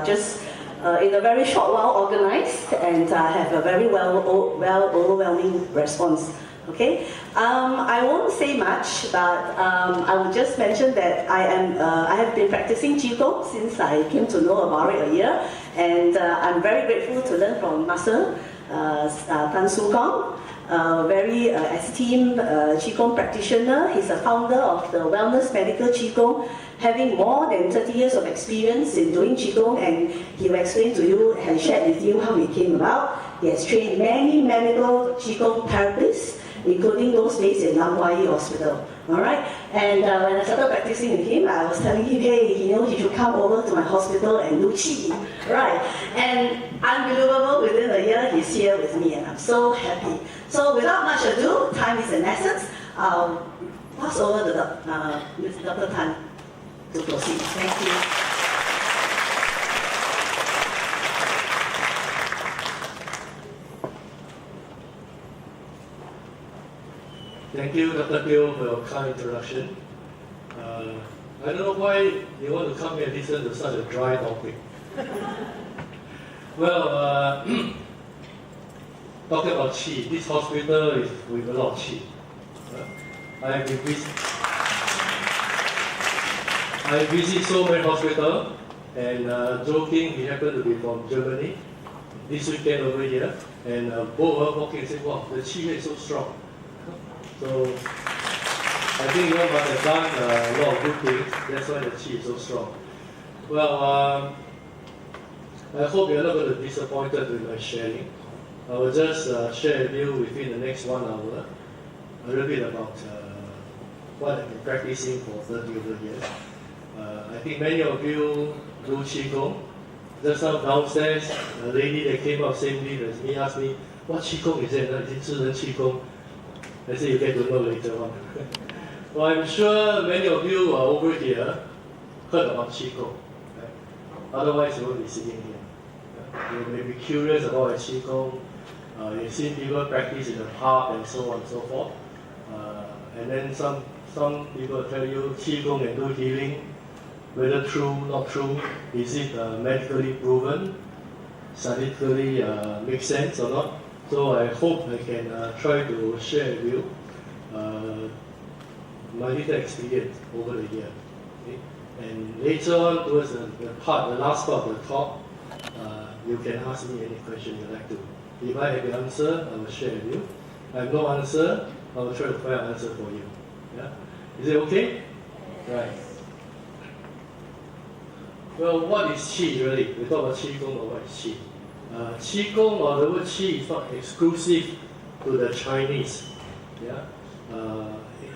Just in a very short while organized and have a very overwhelming response. Okay, I won't say much, but I will just mention that I have been practicing Qi Gong since I came to know about it a year, and I'm very grateful to learn from Master Soo Kong, very esteemed Qi Gong practitioner. He's a founder of the Wellness Medical Qi Gong, having more than 30 years of experience in doing Qi Gong, and he will explain to you and share with you how it came about. He has trained many medical Qi Gong therapists, including those based in Loh Guan Ye Hospital. Alright? And when I started practicing with him, I was telling him, hey, he should come over to my hospital and do Qi. Right? And unbelievable, within a year, he's here with me, and I'm so happy. So without much ado, time is an essence. I'll pass over to Dr. Tan to proceed. Thank you. Thank you, Dr. Teo, for your kind introduction. I don't know why you want to come here and listen to such a dry topic. Well, talking about Qi, this hospital is with a lot of Qi. I visit so many hospitals, and joking, he happened to be from Germany this weekend over here, and both of us walking and said, wow, the Qi here is so strong. So I think you must have done a lot of good things, that's why the Qi is so strong. Well, I hope you're not going to be disappointed with my sharing. I will just share with you within the next 1 hour a little bit about what I've been practicing for 30 over years. I think many of you do Qi Gong. Just now downstairs, a lady that came up same day as me asked me, what Qi Gong is it? Is it Qi Gong? I say you get to know later on. Well, I'm sure many of you are over here heard about Qi Gong. Right? Otherwise, you won't be sitting here. You may be curious about Qi Gong. You've seen people practice in the park and so on and so forth. And then some people tell you Qi Gong and do healing. Whether true, not true, is it medically proven, scientifically makes sense or not? So I hope I can try to share with you my little experience over the year. Okay? And later on, towards the last part of the talk, you can ask me any question you'd like to. If I have the answer, I will share with you. I have no answer, I will try to find an answer for you. Yeah? Is it okay? Right. Well, what is Qi really? We talk about Qi Gong, or what is Qi? Qi Gong, or the word Qi, is not exclusive to the Chinese. Yeah?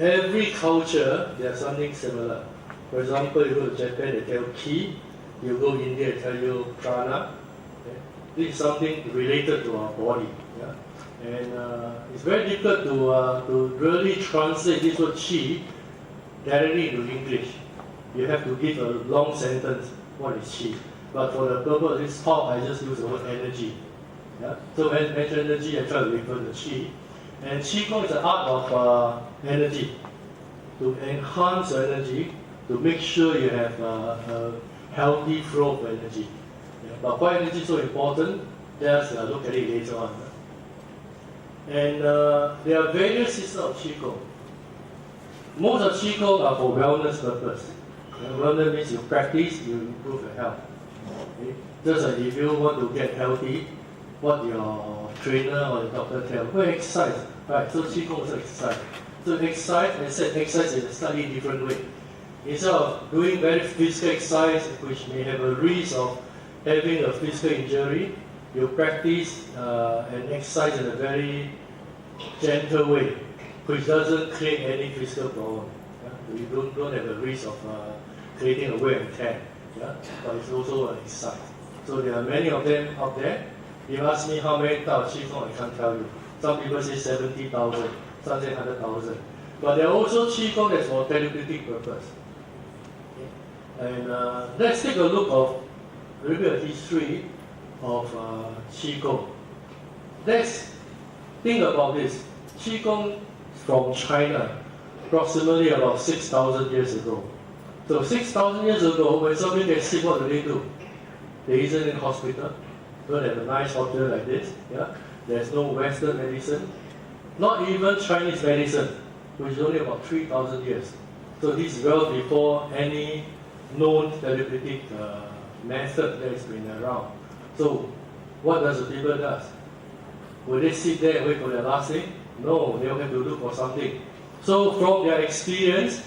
Every culture, there's something similar. For example, you go to Japan, they tell Qi. You go to India, they tell you Prana. Okay? This is something related to our body. Yeah? And it's very difficult to really translate this word Qi directly into English. You have to give a long sentence. What is Qi? But for the purpose of this talk, I just use the word energy. Yeah? So when I mention energy, I try to refer to Qi. And Qi Gong is the art of energy. To enhance your energy, to make sure you have a healthy flow of energy. Yeah? But why energy is so important? Just look at it later on. And there are various systems of Qi Gong. Most of Qi Gong are for wellness purpose. Wellness means you practice, you improve your health. Okay? Just like if you want to get healthy, what your trainer or the doctor tell, well, exercise. Right, so Qi Gong is exercise. So exercise, I said exercise in a slightly different way. Instead of doing very physical exercise, which may have a risk of having a physical injury, you practice and exercise in a very gentle way, which doesn't create any physical problem. Yeah? You don't have a risk of creating a wear and tear. Yeah? But it's also an exercise. So there are many of them out there. If you ask me how many types of Qi Gong, I can't tell you. Some people say 70,000, some say 100,000. But there are also Qi Gong that's for therapeutic purpose. Okay? And let's take a look of a little bit of history of Qi Gong. Let's think about this. Qi Gong from China, approximately about 6,000 years ago. So 6,000 years ago, when somebody gets sick, what do? there isn't any hospital. Don't have a nice hospital like this. Yeah? There's no Western medicine. Not even Chinese medicine, which is only about 3,000 years. So this is well before any known therapeutic method that has been around. So what does the people do? Will they sit there and wait for their last day? No, they'll have to look for something. So from their experience,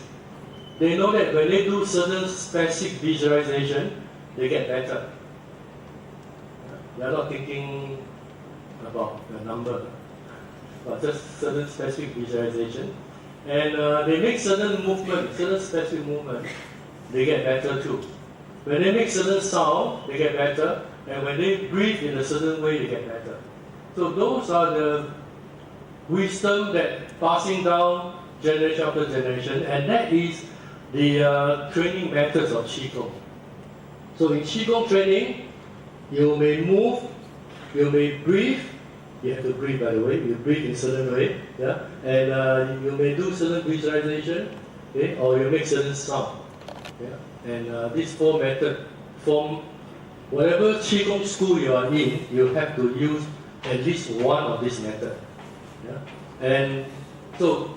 they know that when they do certain specific visualization, they get better. They are not thinking about the number, but just certain specific visualization. And they make certain movement, certain specific movement, they get better too. When they make certain sound, they get better. And when they breathe in a certain way, they get better. So those are the wisdom that passing down generation after generation, and that is the training methods of Qi Gong. So in Qi Gong training, you may move, you may breathe. You have to breathe, by the way. You breathe in a certain way, yeah. And you may do certain visualization, okay, or you make certain sound, yeah. And these four methods from whatever Qi Gong school you are in, you have to use at least one of these methods. Yeah? And so,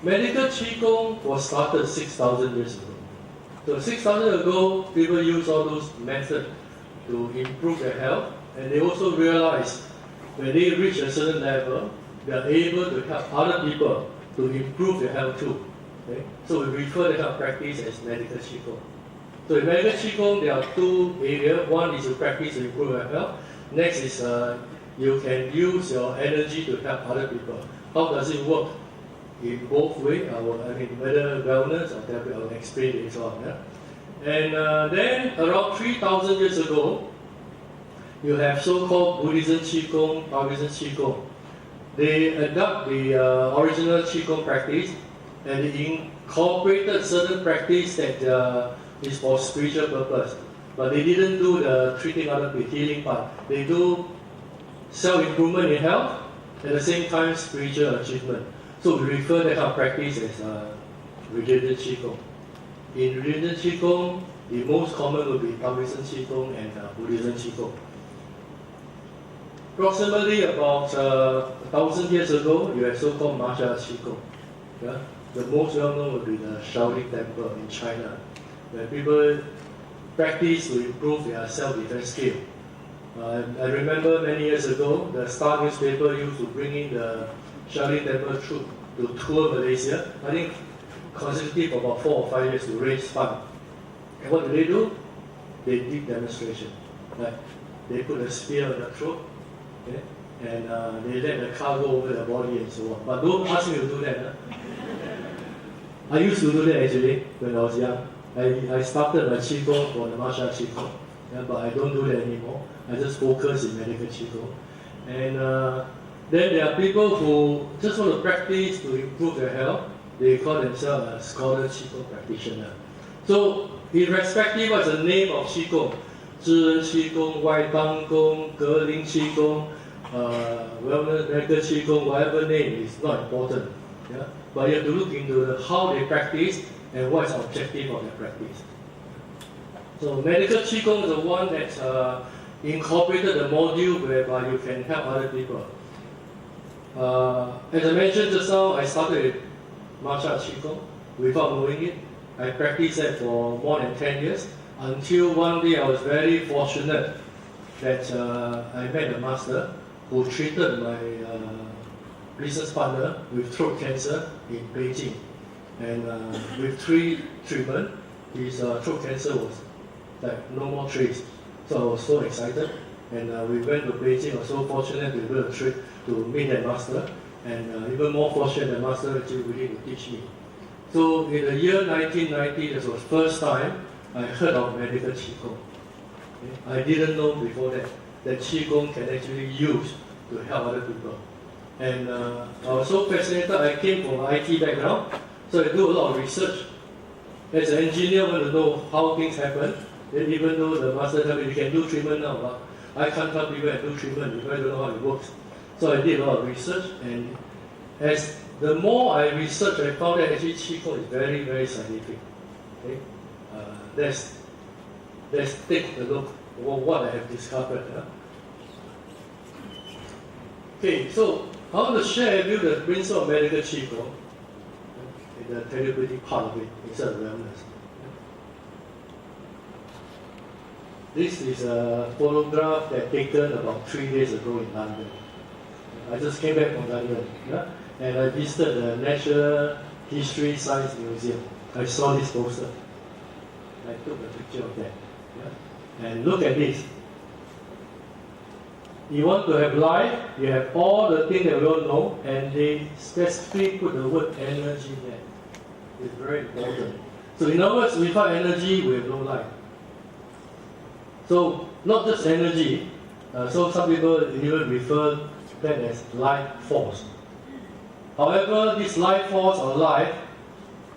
medical Qi Gong was started 6,000 years ago. So 6,000 ago, people used all those methods to improve their health, and they also realized when they reach a certain level, they are able to help other people to improve their health too. Okay? So we refer to that practice as medical Qi Gong. So in medical Qi Gong, there are two areas. One is to practice to improve your health. Next is you can use your energy to help other people. How does it work? In both ways, whether wellness or therapy, I will explain later on. Yeah? And then around 3,000 years ago, you have so-called Buddhism Qi Gong, Taoism Qi Gong. They adopt the original Qi Gong practice, and they incorporated certain practice that is for spiritual purpose. But they didn't do the treating other people, healing part. They do self-improvement in health, at the same time spiritual achievement. So we refer that kind of practice as religious Qi Gong. In religious Qi Gong, the most common will be Taoism Qi Gong and Buddhism Qi Gong. Approximately about 1,000 years ago, you have so-called martial arts Qi Gong. Yeah? The most well-known would be the Shaolin Temple in China, where people practice to improve their self-defense skill. I remember many years ago, the Star newspaper used to bring in the Shaolin Temple troop to tour Malaysia. I think consecutive for about 4 or 5 years to raise funds. And what do? They did demonstration. Like they put a spear on the throat, okay? And they let the car go over the body and so on. But don't ask me to do that. Huh? I used to do that actually when I was young. I started my Qi Gong for the martial arts Qi Gong, yeah, but I don't do that anymore. I just focus in medical Qi Gong. And then there are people who just want to practice to improve their health. They call themselves a scholar Qi Gong practitioner. So, irrespective of the name of Qi Gong, 知人 Qi Gong, 外当功, 格林 Qi Gong, wellness medical Qi Gong, whatever name is not important. Yeah? But you have to look into how they practice and what is the objective of their practice. So medical Qi Gong is the one that incorporated the module whereby you can help other people. As I mentioned just now, I started with martial arts Qi Gong without knowing it. I practiced that for more than 10 years until one day I was very fortunate that I met a master who treated my business partner with throat cancer in Beijing. And with 3 treatments, his throat cancer was like no more trace. So I was so excited, and we went to Beijing. I was so fortunate to be able to meet that master, and even more fortunate the master actually willing to teach me. So in the year 1990, this was the first time I heard of medical Qi Gong. Okay? I didn't know before that Qi Gong can actually use to help other people. And I was so fascinated. I came from an IT background, so I do a lot of research. As an engineer, I want to know how things happen. Then even though the master told me you can do treatment now, but I can't tell people to do treatment if I don't know how it works. So I did a lot of research, and as the more I researched, I found that actually Qi Gong is very, very scientific. Okay? That's let's take a look at what I have discovered. Okay, so I want to share with you the principle of medical Qi Gong, in the therapeutic part of it, instead of wellness. This is a photograph that taken about 3 days ago in London. I just came back from London, and I visited the National History Science Museum. I saw this poster. I took a picture of that. And look at this. You want to have life, you have all the things that we all know, and they specifically put the word energy there. It's very important. So in other words, without energy, we have no life. So not just energy, so some people even refer that as life force. However, this life force or life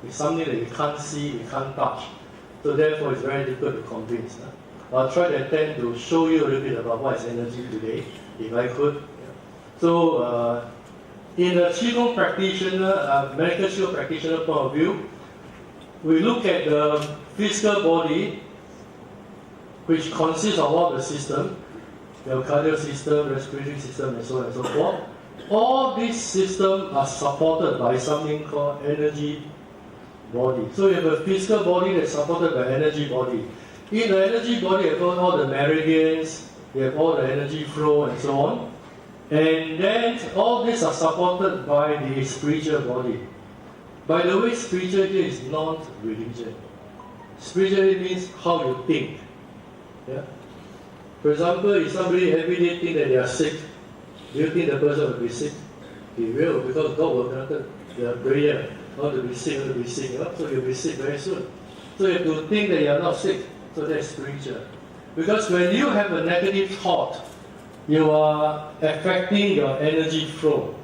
is something that you can't see, you can't touch. So therefore, it's very difficult to convince. I'll try to attempt to show you a little bit about what is energy today, if I could. So, in the Qi Gong practitioner, medical Qi Gong practitioner point of view, we look at the physical body, which consists of all the system, the cardiac system, respiratory system, and so on and so forth. All these systems are supported by something called energy body. So you have a physical body that's supported by energy body. In the energy body, you have all the meridians, you have all the energy flow and so on. And then all these are supported by the spiritual body. By the way, spirituality is not religion. Spirituality means how you think. Yeah? For example, if somebody every day think that they are sick, do you think the person will be sick? He will, because God will grant the prayer. Not to be sick, not to be sick. So you'll be sick very soon. So you have to think that you are not sick. So that's spiritual. Because when you have a negative thought, you are affecting your energy flow.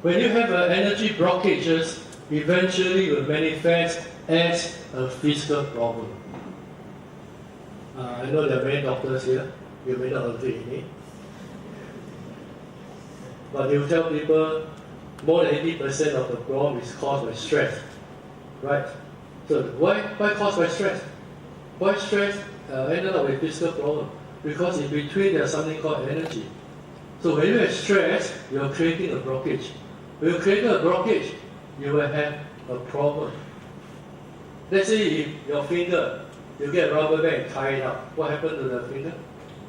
When you have energy blockages, eventually will manifest as a physical problem. I know there are many doctors here. You may not agree with me. But they will tell people more than 80% of the problem is caused by stress. Right? So why caused by stress? Why stress ended up with physical problem? Because in between there's something called energy. So when you have stress, you're creating a blockage. When you create a blockage, you will have a problem. Let's say if your finger, you get a rubber band and tie it up. What happened to the finger?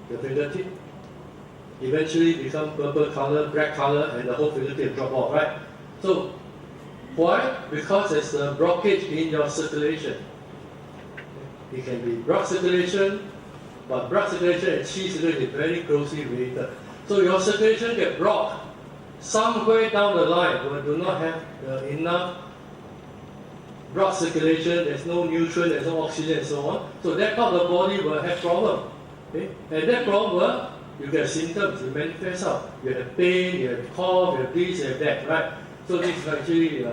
The fingertip? Eventually become purple color, black color, and the whole fingertip drop off, right? So why? Because there's a blockage in your circulation. It can be blood circulation, but blood circulation and Qi circulation is very closely related. So your circulation get blocked somewhere down the line when you do not have enough blood circulation, there's no nutrient, there's no oxygen and so on. So that part of the body will have problem. Okay? And that problem, you get symptoms, you manifest out. You have pain, you have cough, you have this, you have that, right? So this is actually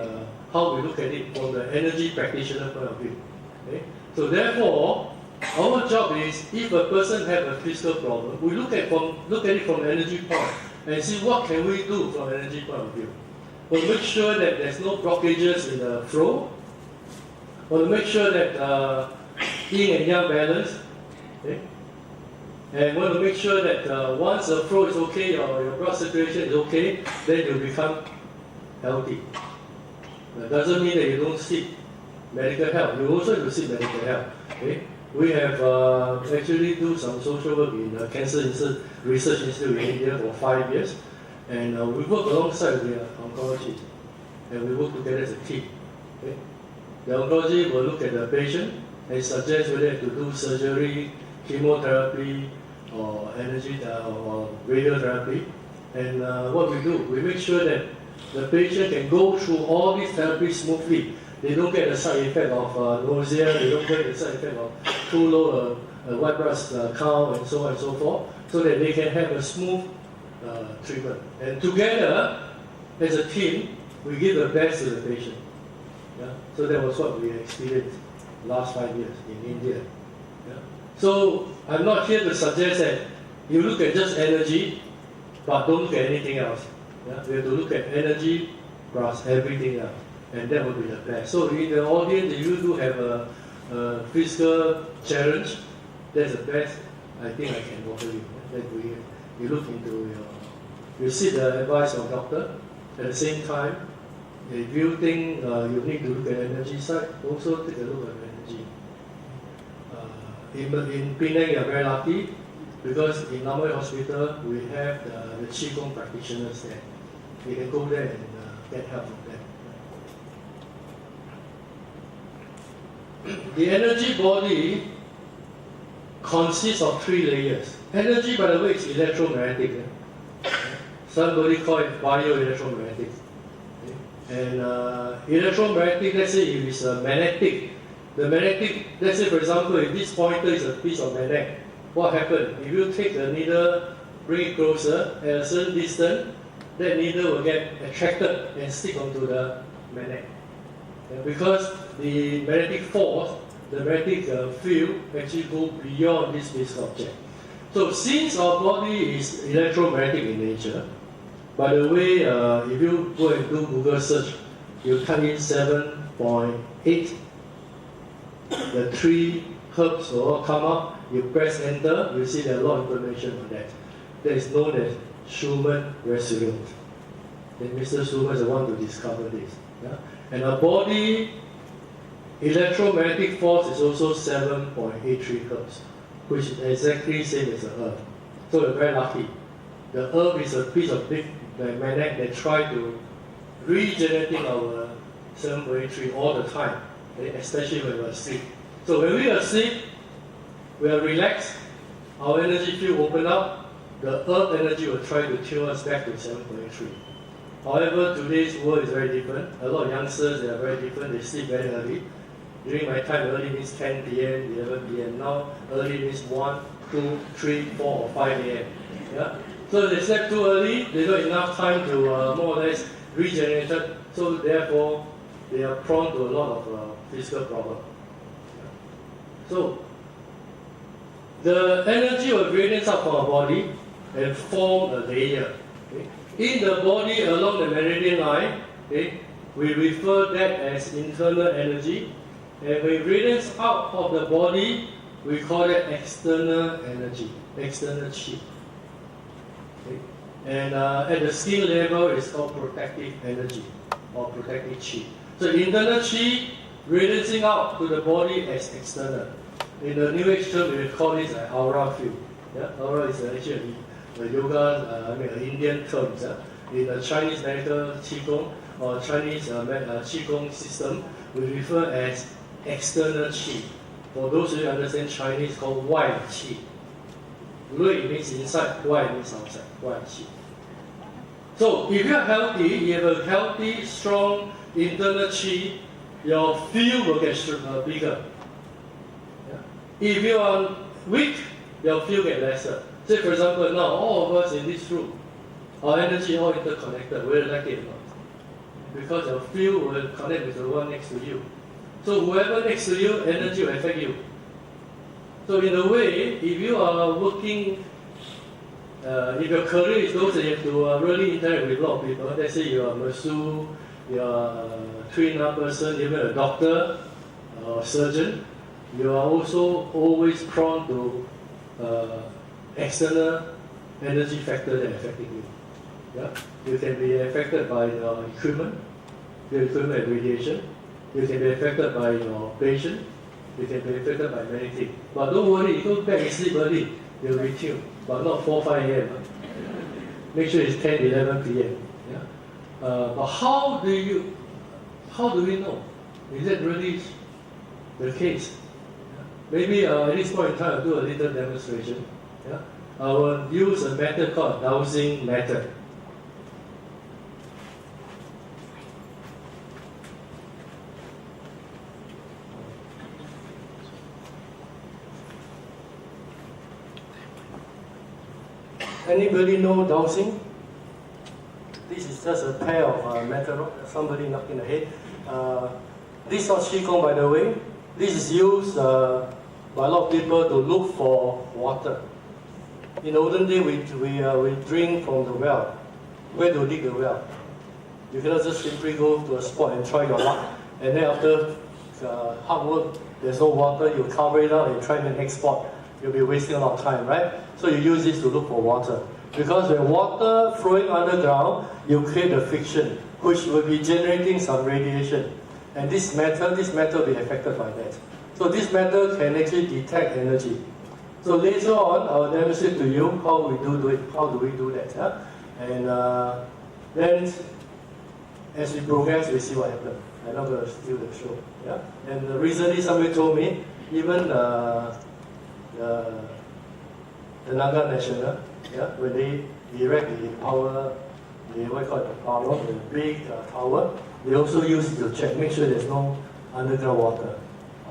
how we look at it from the energy practitioner point of view. Okay? So therefore, our job is, if a person has a physical problem, we look at it from energy point and see what can we do from energy point of view. We'll make sure that there's no blockages in the flow. We'll make sure that yin and yang balance. Okay? And we'll make sure that once the flow is okay or your blood circulation is okay, then you become healthy. That doesn't mean that you don't seek medical help. You also have to seek medical help. Okay? We have actually do some social work in the Cancer Research Institute in India for 5 years, and we work alongside the oncology, and we work together as a team. Okay? The oncology will look at the patient and suggest whether to do surgery, chemotherapy, or energy or radiotherapy. And what we do, we make sure that the patient can go through all these therapies smoothly. They don't get the side effect of nausea, they don't get the side effect of too low white blood count, and so on and so forth, so that they can have a smooth treatment. And together, as a team, we give the best to the patient. Yeah? So that was what we experienced last 5 years in India. Yeah? So I'm not here to suggest that you look at just energy, but don't look at anything else. Yeah? We have to look at energy plus everything else, and that would be the best. So in the audience, you do have a physical challenge, That's the best I think I can offer you. That you look into you seek the advice of doctor. At the same time, if you think you need to look at energy side, also take a look at energy. In Penang, you are very lucky because in Namoi Hospital we have the Qi Gong practitioners there. You can go there and get help from them. The energy body consists of 3 layers. Energy, by the way, is electromagnetic. Somebody call it bioelectromagnetic. And electromagnetic, let's say if it's magnetic, the magnetic, let's say for example, if this pointer is a piece of magnet, what happens? If you take the needle, bring it closer, at a certain distance, that needle will get attracted and stick onto the magnet. Because the magnetic force, the magnetic field actually go beyond this physical object. So since our body is electromagnetic in nature, by the way, if you go and do Google search, you type in 7.8, the 3 herbs will all come up, you press enter, you see there are a lot of information on that. That is known as Schumann resonance. Then Mr. Schumann is the one to discover this. Yeah? And our body electromagnetic force is also 7.83 hertz, which is exactly same as the Earth. So we're very lucky. The Earth is a piece of big magnet that try to regenerating our 7.83 all the time, especially when we're asleep. So when we are asleep, we are relaxed, our energy field open up, the Earth energy will try to tune us back to 7.3. However, today's world is very different. A lot of youngsters, they are very different, they sleep very early. During my time, early means 10 p.m., 11 p.m. Now, early means 1, 2, 3, 4, or 5 a.m. Yeah? So they slept too early, they don't have enough time to more or less regenerate. So therefore, they are prone to a lot of physical problems. Yeah? So, the energy will radiate up from our body and form a layer. Okay? In the body along the meridian line, okay, we refer that as internal energy. And when it radiates out of the body, we call it external energy, external Qi. Okay? And at the skin level, it's called protective energy or protective Qi. So internal Qi radiating out to the body as external. In the New Age term, we call this an aura field. Yeah? Aura is actually a yoga, an Indian term. In the Chinese medical Qi Gong or Chinese Qi Gong system, we refer as external Qi. For those who understand Chinese, called Wai Qi. Rui means inside, Wai means outside, Wai Qi. So if you are healthy, you have a healthy, strong internal Qi, your field will get bigger. If you are weak, your field get lesser. Say for example, now all of us in this room, our energy all interconnected, whether you like it or not. Because your field will connect with the one next to you. So whoever next to you, energy will affect you. So in a way, if you are working, if your career is those that you have to really interact with a lot of people, let's say you are a masseuse, you are a trainer person, even a doctor, or surgeon, you are also always prone to external energy factor that affecting you. Yeah? You can be affected by your equipment and radiation. You can be affected by your patient. You can be affected by many things. But don't worry, you go back and sleep early, you'll retune. But not 4, 5 a.m. Make sure it's 10, 11 p.m. Yeah? But how do we know? Is that really the case? Maybe at this point in time, I'll do a little demonstration. Yeah? I will use a method called dowsing method. Anybody know dowsing? This is just a pair of metal rods, somebody knocked in the head. This is not Qi Gong, by the way. This is used by a lot of people to look for water. In the olden days, we drink from the well. Where to dig the well? You cannot just simply go to a spot and try your luck. And then after hard work, there's no water, you cover it up and try the next spot. you'll be wasting a lot of time, right? So you use this to look for water. Because when water flowing underground, you create a friction, which will be generating some radiation. And this metal will be affected by that. So this metal can actually detect energy. So later on, I'll demonstrate to you how we do it. How do we do that? Huh? And then, as we progress, we see what happens. I'm not going to steal the show. Yeah. And recently, somebody told me even the Naga National, yeah, when they erect the power, the big tower, they also use it to check, make sure there's no underground water.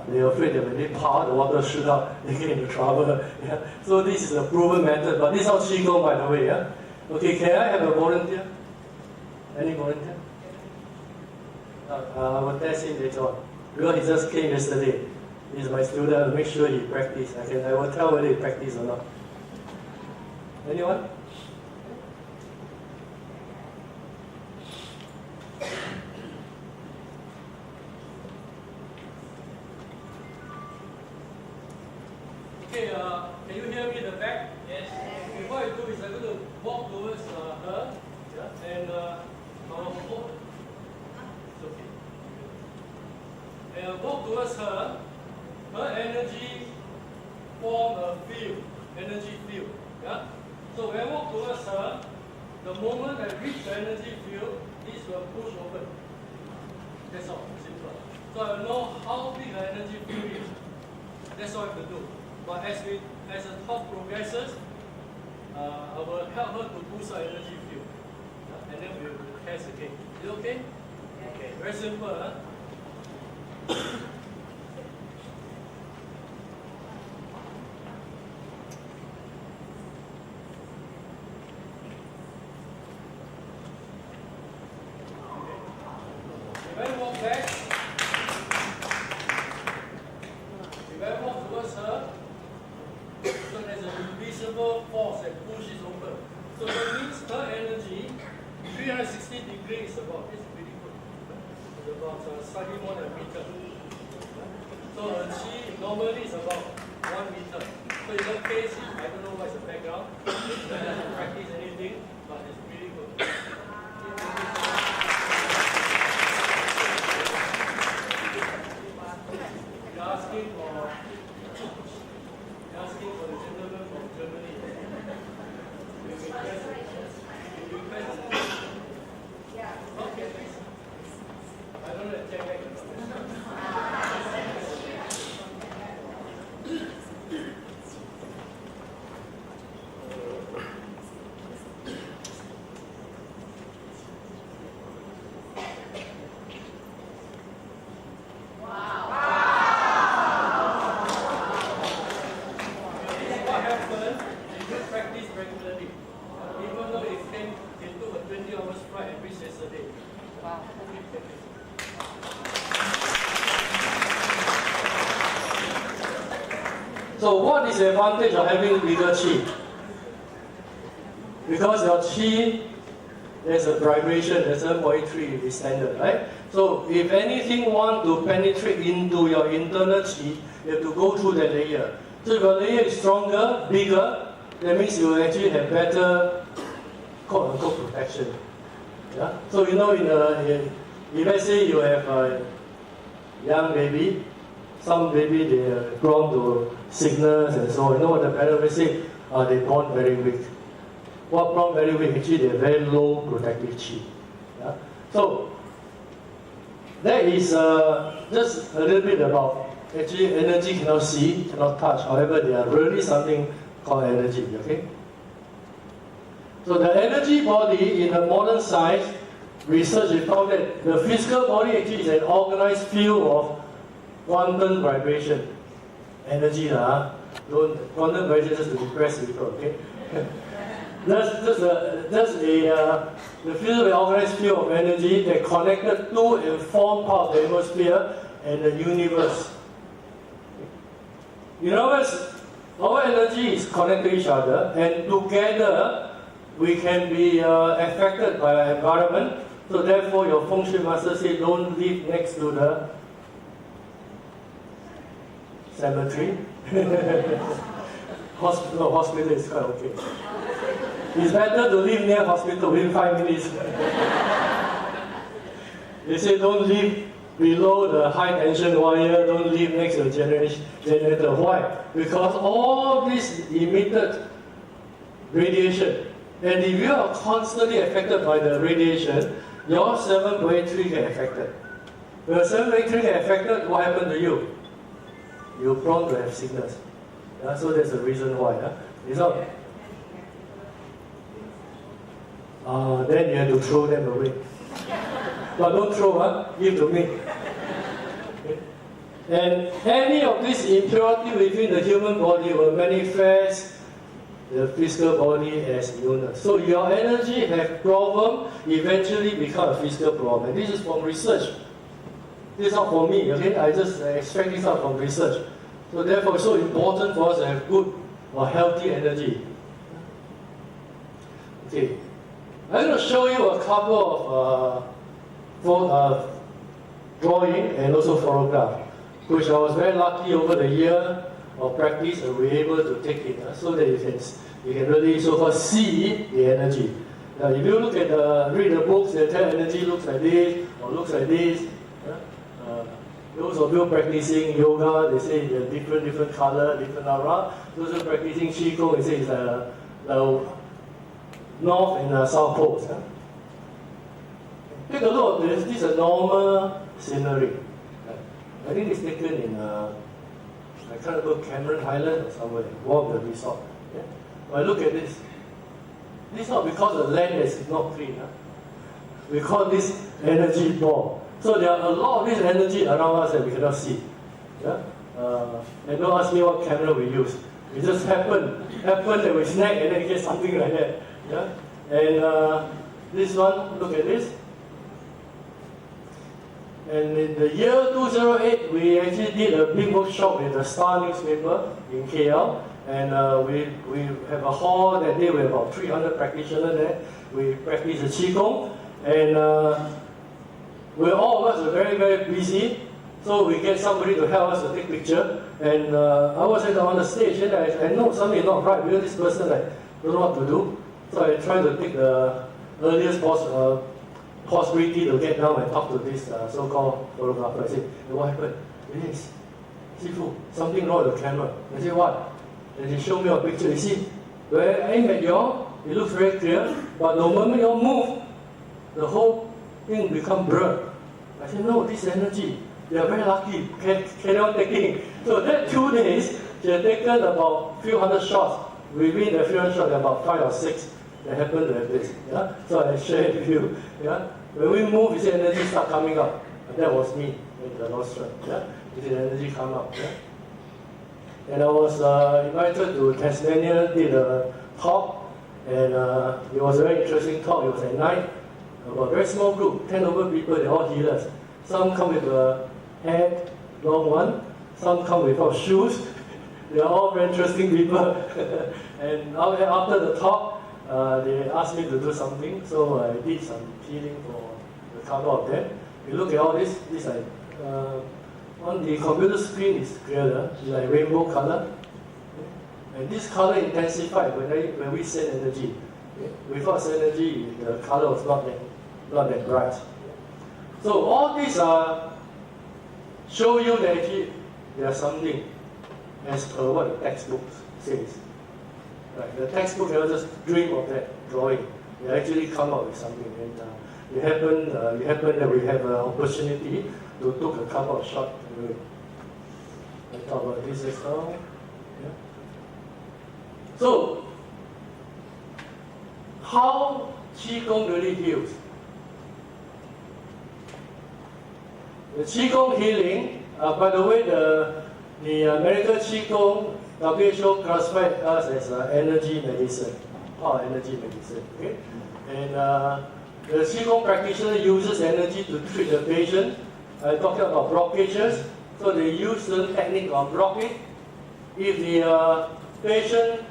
They're afraid that when they power, the water shoot out, they get into trouble. Yeah? So this is a proven method, but this is how Qi Gong, by the way. Yeah? Okay, can I have a volunteer? Any volunteer? I will test him later on. Because he just came yesterday. He's my student, I'll make sure he practice. I will tell whether he practice or not. Anyone? Okay, can you hear me in the back? Yes. Okay, what I do is I'm going to walk towards her, yeah, and I'll hold. It's okay. And I'll walk towards her. Her energy form a field, energy field. Yeah. So when I walk towards her, the moment I reach the energy field, this will push open. That's all, simple. So I will know how big the energy field is. That's all I have to do. But as the talk progresses, I will help her to boost her energy field. And then we will test again. Is it okay? Okay, very simple. Huh? If I walk back, if I walk towards her, so there's an invisible force that pushes open. So that means her energy, 360 degrees is about, it's pretty good. It's about slightly more than a meter. So her Qi normally is about 1 meter. So in that case, I don't know what's the background. It doesn't practice anything, but it's pretty good. You're asking for the gentleman from Germany. Okay, thanks. I don't know if check back. So what is the advantage of having bigger Qi? Because your Qi, there's a vibration, there's 7.3 is standard, right? So if anything want to penetrate into your internal Qi, you have to go through the layer. So if your layer is stronger, bigger, that means you will actually have better quote-unquote protection. Yeah? So you know, if let's say you have a young baby, some baby they are prone to sickness and so on. You know what the parents will say? They're born very weak. What born very weak? Actually, they have very low protective Qi. Yeah? So that is just a little bit about actually energy cannot see, cannot touch. However, they are really something called energy. Okay. So the energy body in the modern science research is found that the physical body actually is an organized field of quantum vibration. Energy, don't quantum vibration just to depress people, okay? That's the physical organized field of energy that connected to and form part of the atmosphere and the universe. In other words, our energy is connected to each other, and together we can be affected by our environment. So therefore, your feng shui master say don't live next to the cemetery. hospital is quite okay. It's better to live near hospital within 5 minutes. They say don't live below the high tension wire, don't live next to the generator. Why? Because all this emitted radiation. And if you are constantly affected by the radiation, your 7.3 get affected. When 7.3 get affected, what happened to you? You're prone to have sickness. Yeah, so that's the reason why. It's not. Then you have to throw them away. But don't throw, give to me. Okay. And any of this impurity within the human body will manifest the physical body as illness. So your energy have problem, eventually become a physical problem. And this is from research. This is not for me, okay? I just extract this out from research. So therefore, it's so important for us to have good or healthy energy. Okay, I'm going to show you a couple of drawing and also photograph, which I was very lucky over the year of practice and we were able to take it so that you can really so-called see the energy. Now, if you look at read the books, they tell energy looks like this or looks like this. Those of you practicing yoga, they say the different color, different aura. Those who are practicing Qi Gong, they say it's the north and south poles. Take a look at this. This is a normal scenery. I think it's taken in, I can't remember, Cameron Highland or somewhere, one of the resort. Yeah? But look at this. This is not because the land is not clean. We call this energy ball. So there are a lot of this energy around us that we cannot see. Yeah? And don't ask me what camera we use. It just happened that we snag and then get something like that. Yeah? And this one, look at this. And in the year 2008, we actually did a big workshop in the Star newspaper in KL. And we have a hall that day with about 300 practitioners there. We practice the Qi Gong. And all of us are very, very busy. So we get somebody to help us to take picture. And I was on the stage and I know something is not right because this person don't know what to do. So I tried to take the earliest possibility to get down and talk to this so-called photographer. I said, hey, what happened? It is, Sifu, something wrong with the camera. I said, what? And he showed me a picture. You see, when I aim at y'all, it looks very clear, but the moment y'all move, the whole thing become blurred. I said, no, this energy. They are very lucky, carry on taking. So that 2 days, she had taken about few hundred shots. Within the few hundred shots, there are about 5 or 6 that happened to have this. Yeah? So I share it with you. Yeah? When we move, you see energy start coming up. And that was me in the nostril. Yeah? You see the energy come up. Yeah? And I was invited to Tasmania, did a talk. And it was a very interesting talk. It was at night. About a very small group, 10 over people, they're all healers. Some come with a hat, long one. Some come without shoes. They're all very interesting people. And after the talk, they asked me to do something. So I did some healing for the couple of them. You look at all this like, on the computer screen is clearer, it's like rainbow color. And this color intensified when we send energy. Without energy, the color was not that bright. So all these show you that actually there's something as per what the textbook says. Right? The textbook cannot just dream of that drawing. They actually come up with something. And it happened that we have an opportunity to take a couple of shots. I talk about this as well. Yeah. So how Qi Gong really heals? The Qi Gong healing, by the way, the American Qi Gong, WHO classified us as energy medicine, power energy medicine. Okay? And the Qi Gong practitioner uses energy to treat the patient. I'm talking about blockages, so they use certain technique on blockage. If the patient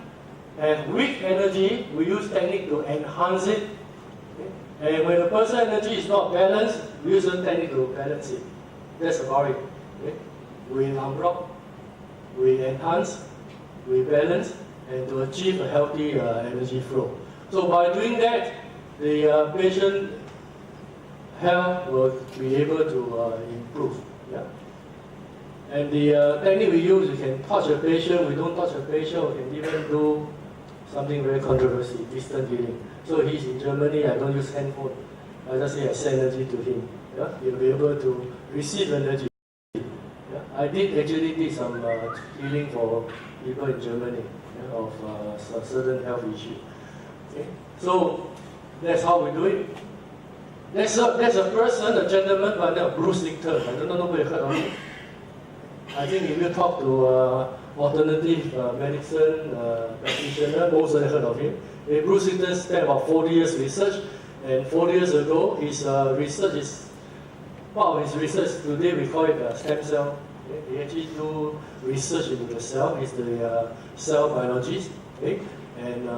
has weak energy, we use technique to enhance it. Okay? And when the person's energy is not balanced, we use certain technique to balance it. That's about it. Okay? We unblock, we enhance, we balance, and to achieve a healthy energy flow. So by doing that, the patient health will be able to improve. Yeah? And the technique we use, we can touch a patient, we don't touch a patient, we can even do something very controversial, distant healing. So he's in Germany, I don't use handphone. I just say I send energy to him. Yeah? He'll be able to receive energy. Yeah? I actually did some healing for people in Germany, yeah, of certain health issue. Okay? So that's how we do it. There's a person, a gentleman by the name of Bruce Lichter. I don't know if you heard of him. I think if you talk to alternative medicine practitioner, most of them heard of him. Bruce Lichter spent about 40 years research, and 40 years ago, his research is, part of his research today we call it stem cell. Okay? He actually do research into the cell. He's the cell biologist, okay? And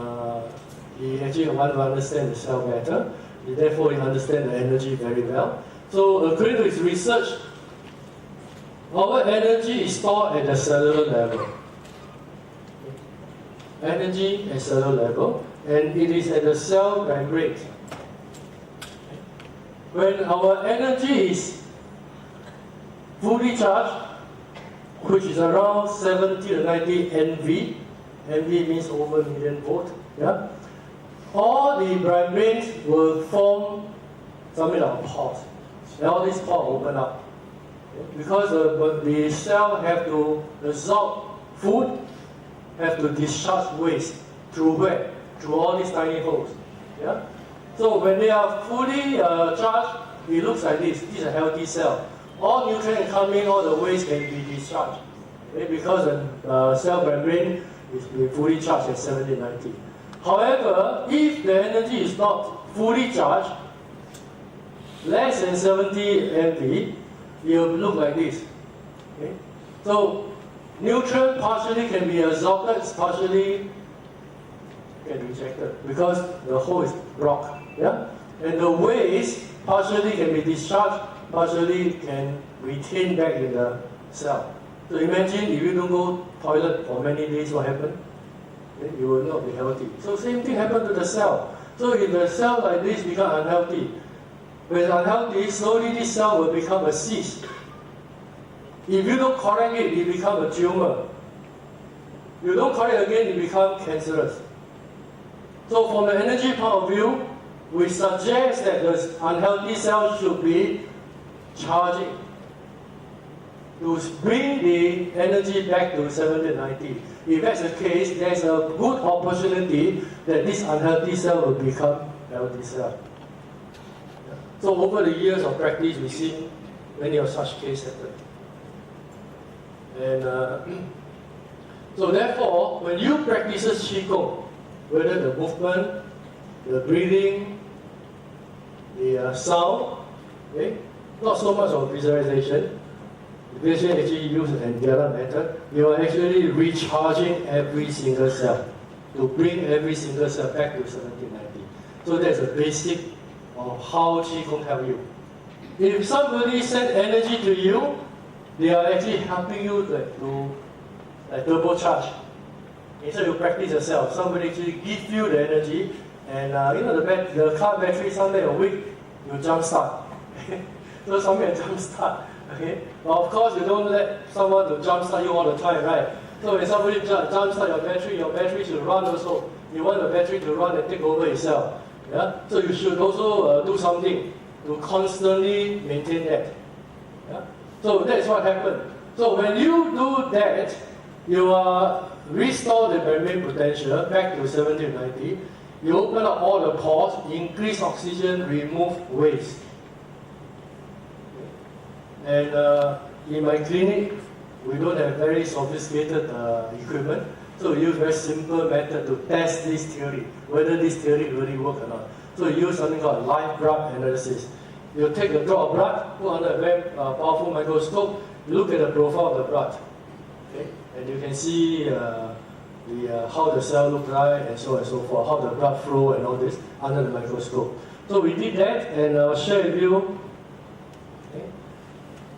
he actually wants to understand the cell better. Therefore, he understands the energy very well. So, according to his research, our energy is stored at the cellular level. Energy at cellular level, and it is at the cell membrane. When our energy is fully charged, which is around 70 to 90 MV, MV means over million volt, yeah? All the membranes will form something like a pores. And all these pores open up. Because the cell have to absorb food, have to discharge waste through where? Through all these tiny holes. Yeah? So when they are fully charged, it looks like this. This is a healthy cell. All nutrients come in, all the waste can be discharged. Okay? Because the cell membrane is fully charged at 70, 90. However, if the energy is not fully charged, less than 70 MV, it will look like this. Okay? So, nutrient partially can be absorbed, partially can be rejected because the hole is blocked. Yeah? And the waste partially can be discharged, partially can retain back in the cell. So imagine if you don't go toilet for many days, what happens? You will not be healthy. So same thing happened to the cell. So if the cell like this become unhealthy, when it's unhealthy, slowly this cell will become a cyst. If you don't correct it, it becomes a tumor. You don't correct again, it becomes cancerous. So from the energy point of view, we suggest that the unhealthy cell should be charging to bring the energy back to 70, 90. If that's the case, there's a good opportunity that this unhealthy cell will become healthy cell. So over the years of practice, we've seen many of such cases happen. And so therefore, when you practice Qi Gong, whether the movement, the breathing, the sound, okay, not so much of visualization. The patient actually uses the other method. You are actually recharging every single cell to bring every single cell back to 70, 90. So that's the basic of how Qi Gong help you. If somebody send energy to you, they are actually helping you to turbocharge. Instead you practice yourself, somebody actually give you the energy, and the car battery someday a week, you jump start. So something jump start. Okay? But of course you don't let someone to jump start you all the time, right? So when somebody jump start your battery should run also. You want the battery to run and take over itself. Yeah? So you should also do something to constantly maintain that. Yeah? So that's what happened. So when you do that, you restore the membrane potential back to 70, 90. You open up all the pores, increase oxygen, remove waste. And in my clinic, we don't have very sophisticated equipment. So we use very simple method to test this theory, whether this theory really works or not. So we use something called live blood analysis. You take a drop of blood, put under a very powerful microscope, look at the profile of the blood. Okay? And you can see how the cell looks like and so forth, how the blood flow and all this under the microscope. So we did that, and I'll share with you. Okay?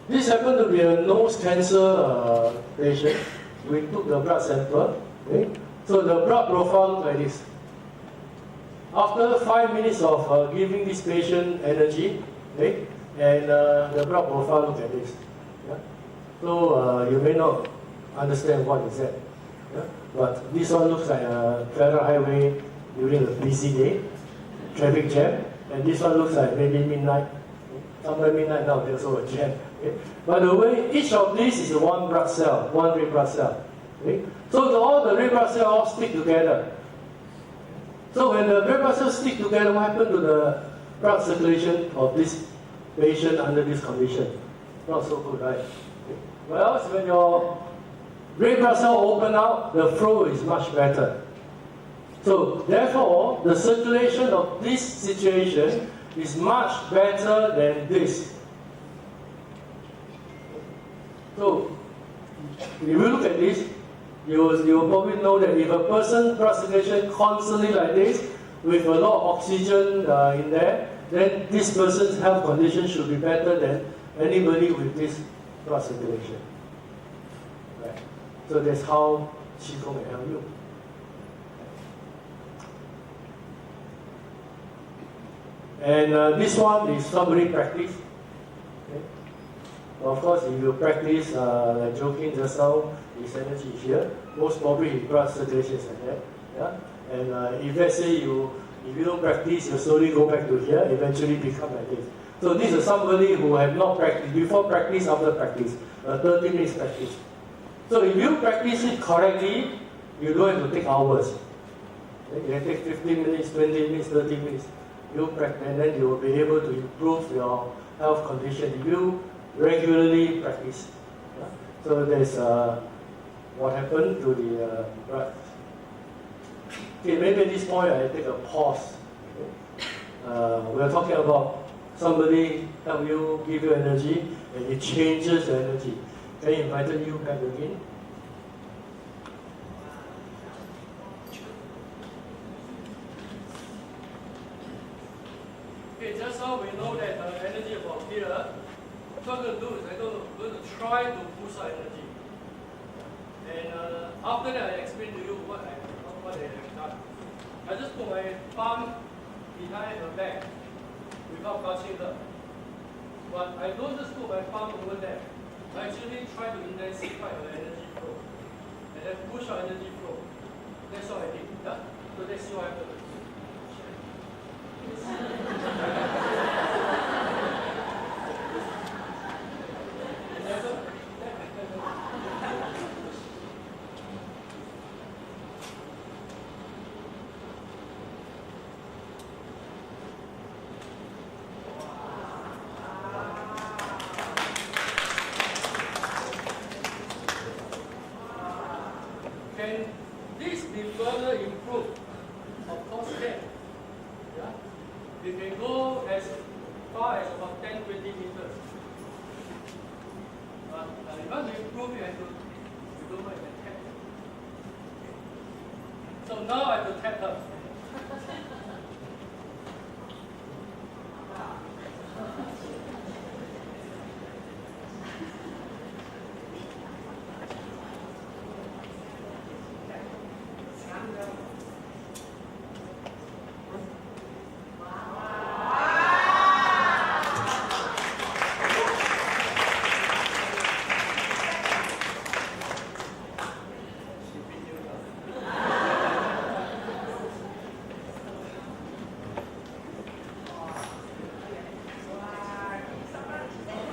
This happened to be a nose cancer patient. We took the blood sample. Okay? So the blood profile looks like this. After 5 minutes of giving this patient energy, okay, and the blood profile looks like this. Yeah? So you may not understand what is that. Yeah? But this one looks like a federal highway during a busy day, traffic jam, and this one looks like maybe midnight. Somewhere midnight now, there's also a jam. Okay? By the way, each of these is one blood cell, one red blood cell. Okay? So all the red blood cells all stick together. So when the red blood cells stick together, what happens to the blood circulation of this patient under this condition? Not so good, right? Okay. Well, when your red blood cell open out, the flow is much better. So therefore, the circulation of this situation is much better than this. So if you look at this, you will probably know that if a person's blood circulation constantly like this, with a lot of oxygen in there, then this person's health condition should be better than anybody with this blood circulation. Right. So that's how Qi Gong will help you. And this one is somebody practice. Okay. Of course, if you practice, like joking just now, his energy is here. Most probably his blood circulation is like that. Yeah? And if let's say if you don't practice, you slowly go back to here, eventually become like this. So this is somebody who have not practiced, before practice, after practice, 30 minutes practice. So if you practice it correctly, you don't have to take hours. You can take 15 minutes, 20 minutes, 30 minutes. You practice, and then you will be able to improve your health condition if you regularly practice. Yeah? So there's what happened to the blood. Okay, maybe at this point I take a pause. Okay? We're talking about somebody help you, give you energy, and it changes the energy. Can I invite you back again? Okay, just now we know that energy about here. What I'm going to do is I'm going to try to push out energy. And after that, I explain to you what I have done. I just put my palm behind her back without touching her. But I don't just put my palm over there. I actually try to intensify her energy flow. And then push our energy flow. That's all I did. Yeah? So let's see what happens. Can this be further improved? Of course can. Yeah? You can go as far as about 10-20 meters. But if you want to improve, you don't know, you can tap. Okay. So now I have to tap her.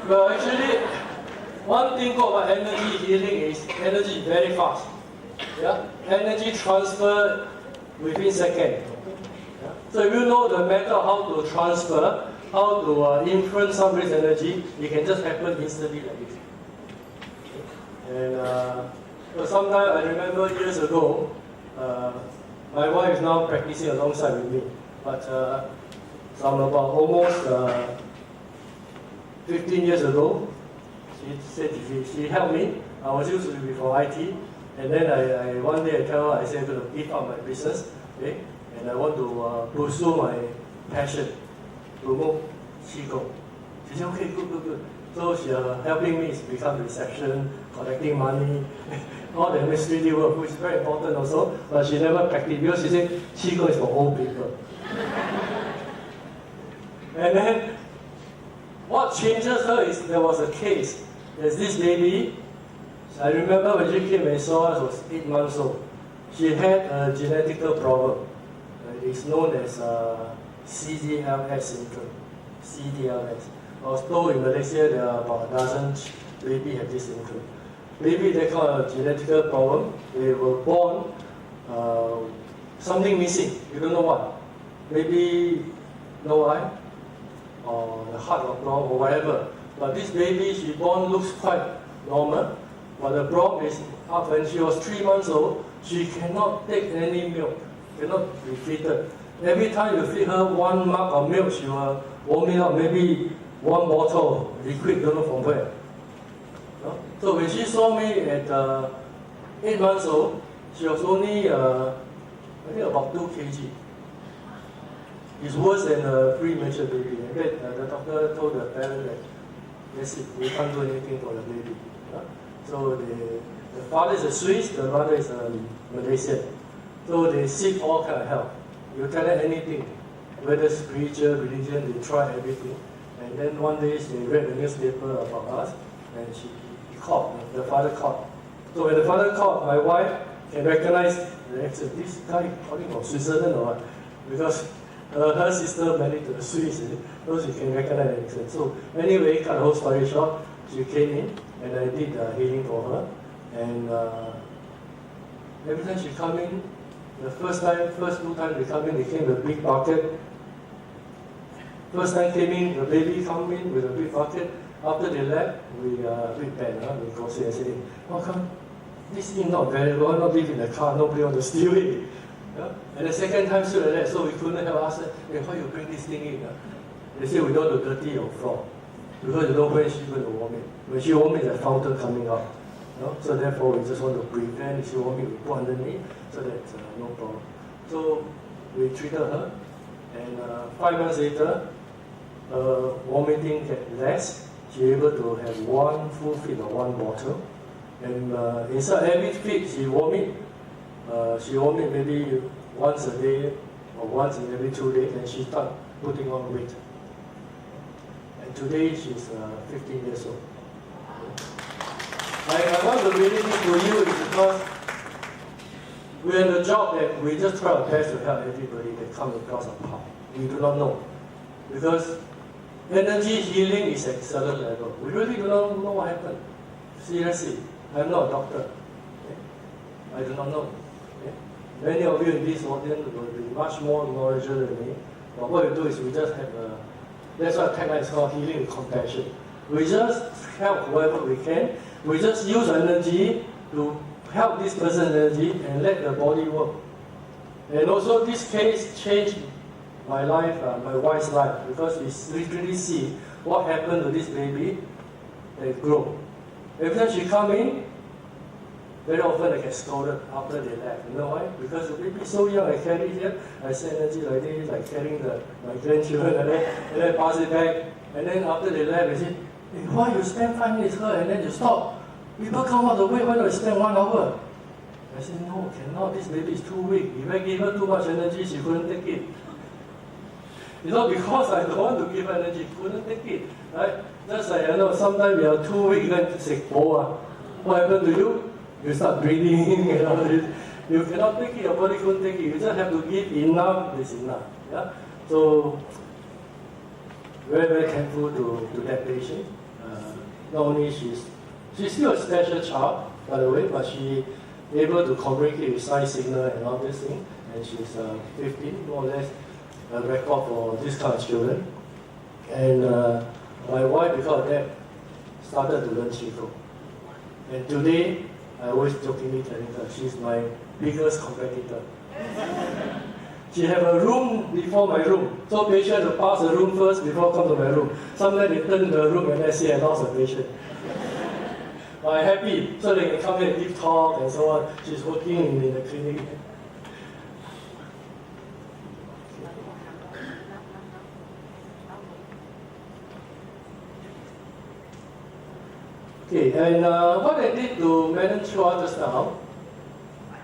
Well, actually, one thing about energy healing is energy very fast. Yeah? Energy transfer within seconds. Yeah? So if you know the method how to transfer, how to influence somebody's energy, it can just happen instantly like this. And so sometimes I remember years ago, my wife is now practicing alongside with me. But from about almost 15 years ago, she said she helped me. I was used to be for IT, and then I one day I tell her, I said I'm going to give up my business, okay, and I want to pursue my passion, promote Qi Gong. She said, okay, good. So she helping me become reception, collecting money, all the administrative work, which is very important also, but she never practiced because she said Qi Gong is for old people. And then what changes her is there was a case. There's this lady, I remember when she came and saw us, was 8 months old. She had a genetical problem. It's known as CDLS syndrome. CDLS. I was told in Malaysia there are about a dozen babies have this syndrome. Maybe they call it a genetical problem. They were born something missing. You don't know what. Maybe no eye, or the heart was wrong, or whatever. But this baby she born looks quite normal. But the problem is, when she was 3 months old, she cannot take any milk, cannot be feeded. Every time you feed her 1 mug of milk, she will vomit out maybe 1 bottle of liquid, don't know from where. No? So when she saw me at 8 months old, she was only, I think about 2 kg. It's worse than a premature baby. In fact, the doctor told the parent that, that's it, we can't do anything for the baby. So the father is a Swiss, the mother is a Malaysian. So they seek all kind of help. You tell them anything, whether spiritual, religion, they try everything. And then one day they read the newspaper about us, and he called, the father called. So when the father called, my wife can recognize the accent. This guy calling from Switzerland or what? Because her sister married to a Swiss, so she can recognize the accent. So anyway, cut the whole story short, she came in, and I did healing for her. And every time she come in, the first 2 times they come in, they came with a big bucket. First time came in, the baby come in with a big bucket. After they left, we big bad, we gossip and say, how come this thing not valuable, not leave in the car, nobody want to steal it. Yeah? And the second time still like that, so we couldn't have asked her, hey, why you bring this thing in? They say we don't want to dirty your floor, because you know when she's going to vomit. When she vomits, the fountain coming out. No? So therefore, we just want to prevent if she vomit, we put underneath, so that's no problem. So we treated her, and 5 months later, vomiting get less. She able to have 1 full feed of 1 bottle, and inside every feed she vomit. She vomit maybe once a day or once in every 2 days, and she start putting on weight. And today she's 15 years old. I want to really this to you is because we're in a job that we just try our best to help everybody that comes across our path. We do not know. Because energy healing is at certain level. We really do not know what happened. Seriously, I'm not a doctor. Okay? I do not know. Okay? Many of you in this audience will be much more knowledgeable than me. But what we do is we just have a, that's what tagline is called, healing with compassion. We just help whoever we can. We just use energy to help this person's energy and let the body work. And also this case changed my life, my wife's life, because we literally see what happened to this baby. They grow. Every time she come in, very often they get scolded after they left. You know why? Because the baby is so young, I carry it here, I send energy like this, like carrying my grandchildren, and then pass it back. And then after they left, they say, hey, why you spend 5 minutes here and then you stop? People come out the way, why don't you spend 1 hour? I said, no, cannot, this baby is too weak. If I give her too much energy, she couldn't take it. It's not because I don't want to give her energy, she couldn't take it. Right? Just like, I know, sometimes you are too weak, then sick. What happened to you? You start breathing, you know, you cannot take it, your body couldn't take it. You just have to give enough, it's enough. Yeah? So, very, very thankful to that patient. Not only she's still a special child, by the way, but she able to communicate with sign signal and all this thing. And she's 15, more or less, a record for this kind of children. And my wife, because of that, started to learn Qi Gong. And today, I always jokingly telling her, she's my biggest competitor. She have a room before my room. So patient have to pass the room first before come to my room. Sometimes they turn the room and I see I lost a patient. But I'm happy, so they can come here and give talk and so on. She's working in the clinic. Okay, and what I did to Madam Chua just now,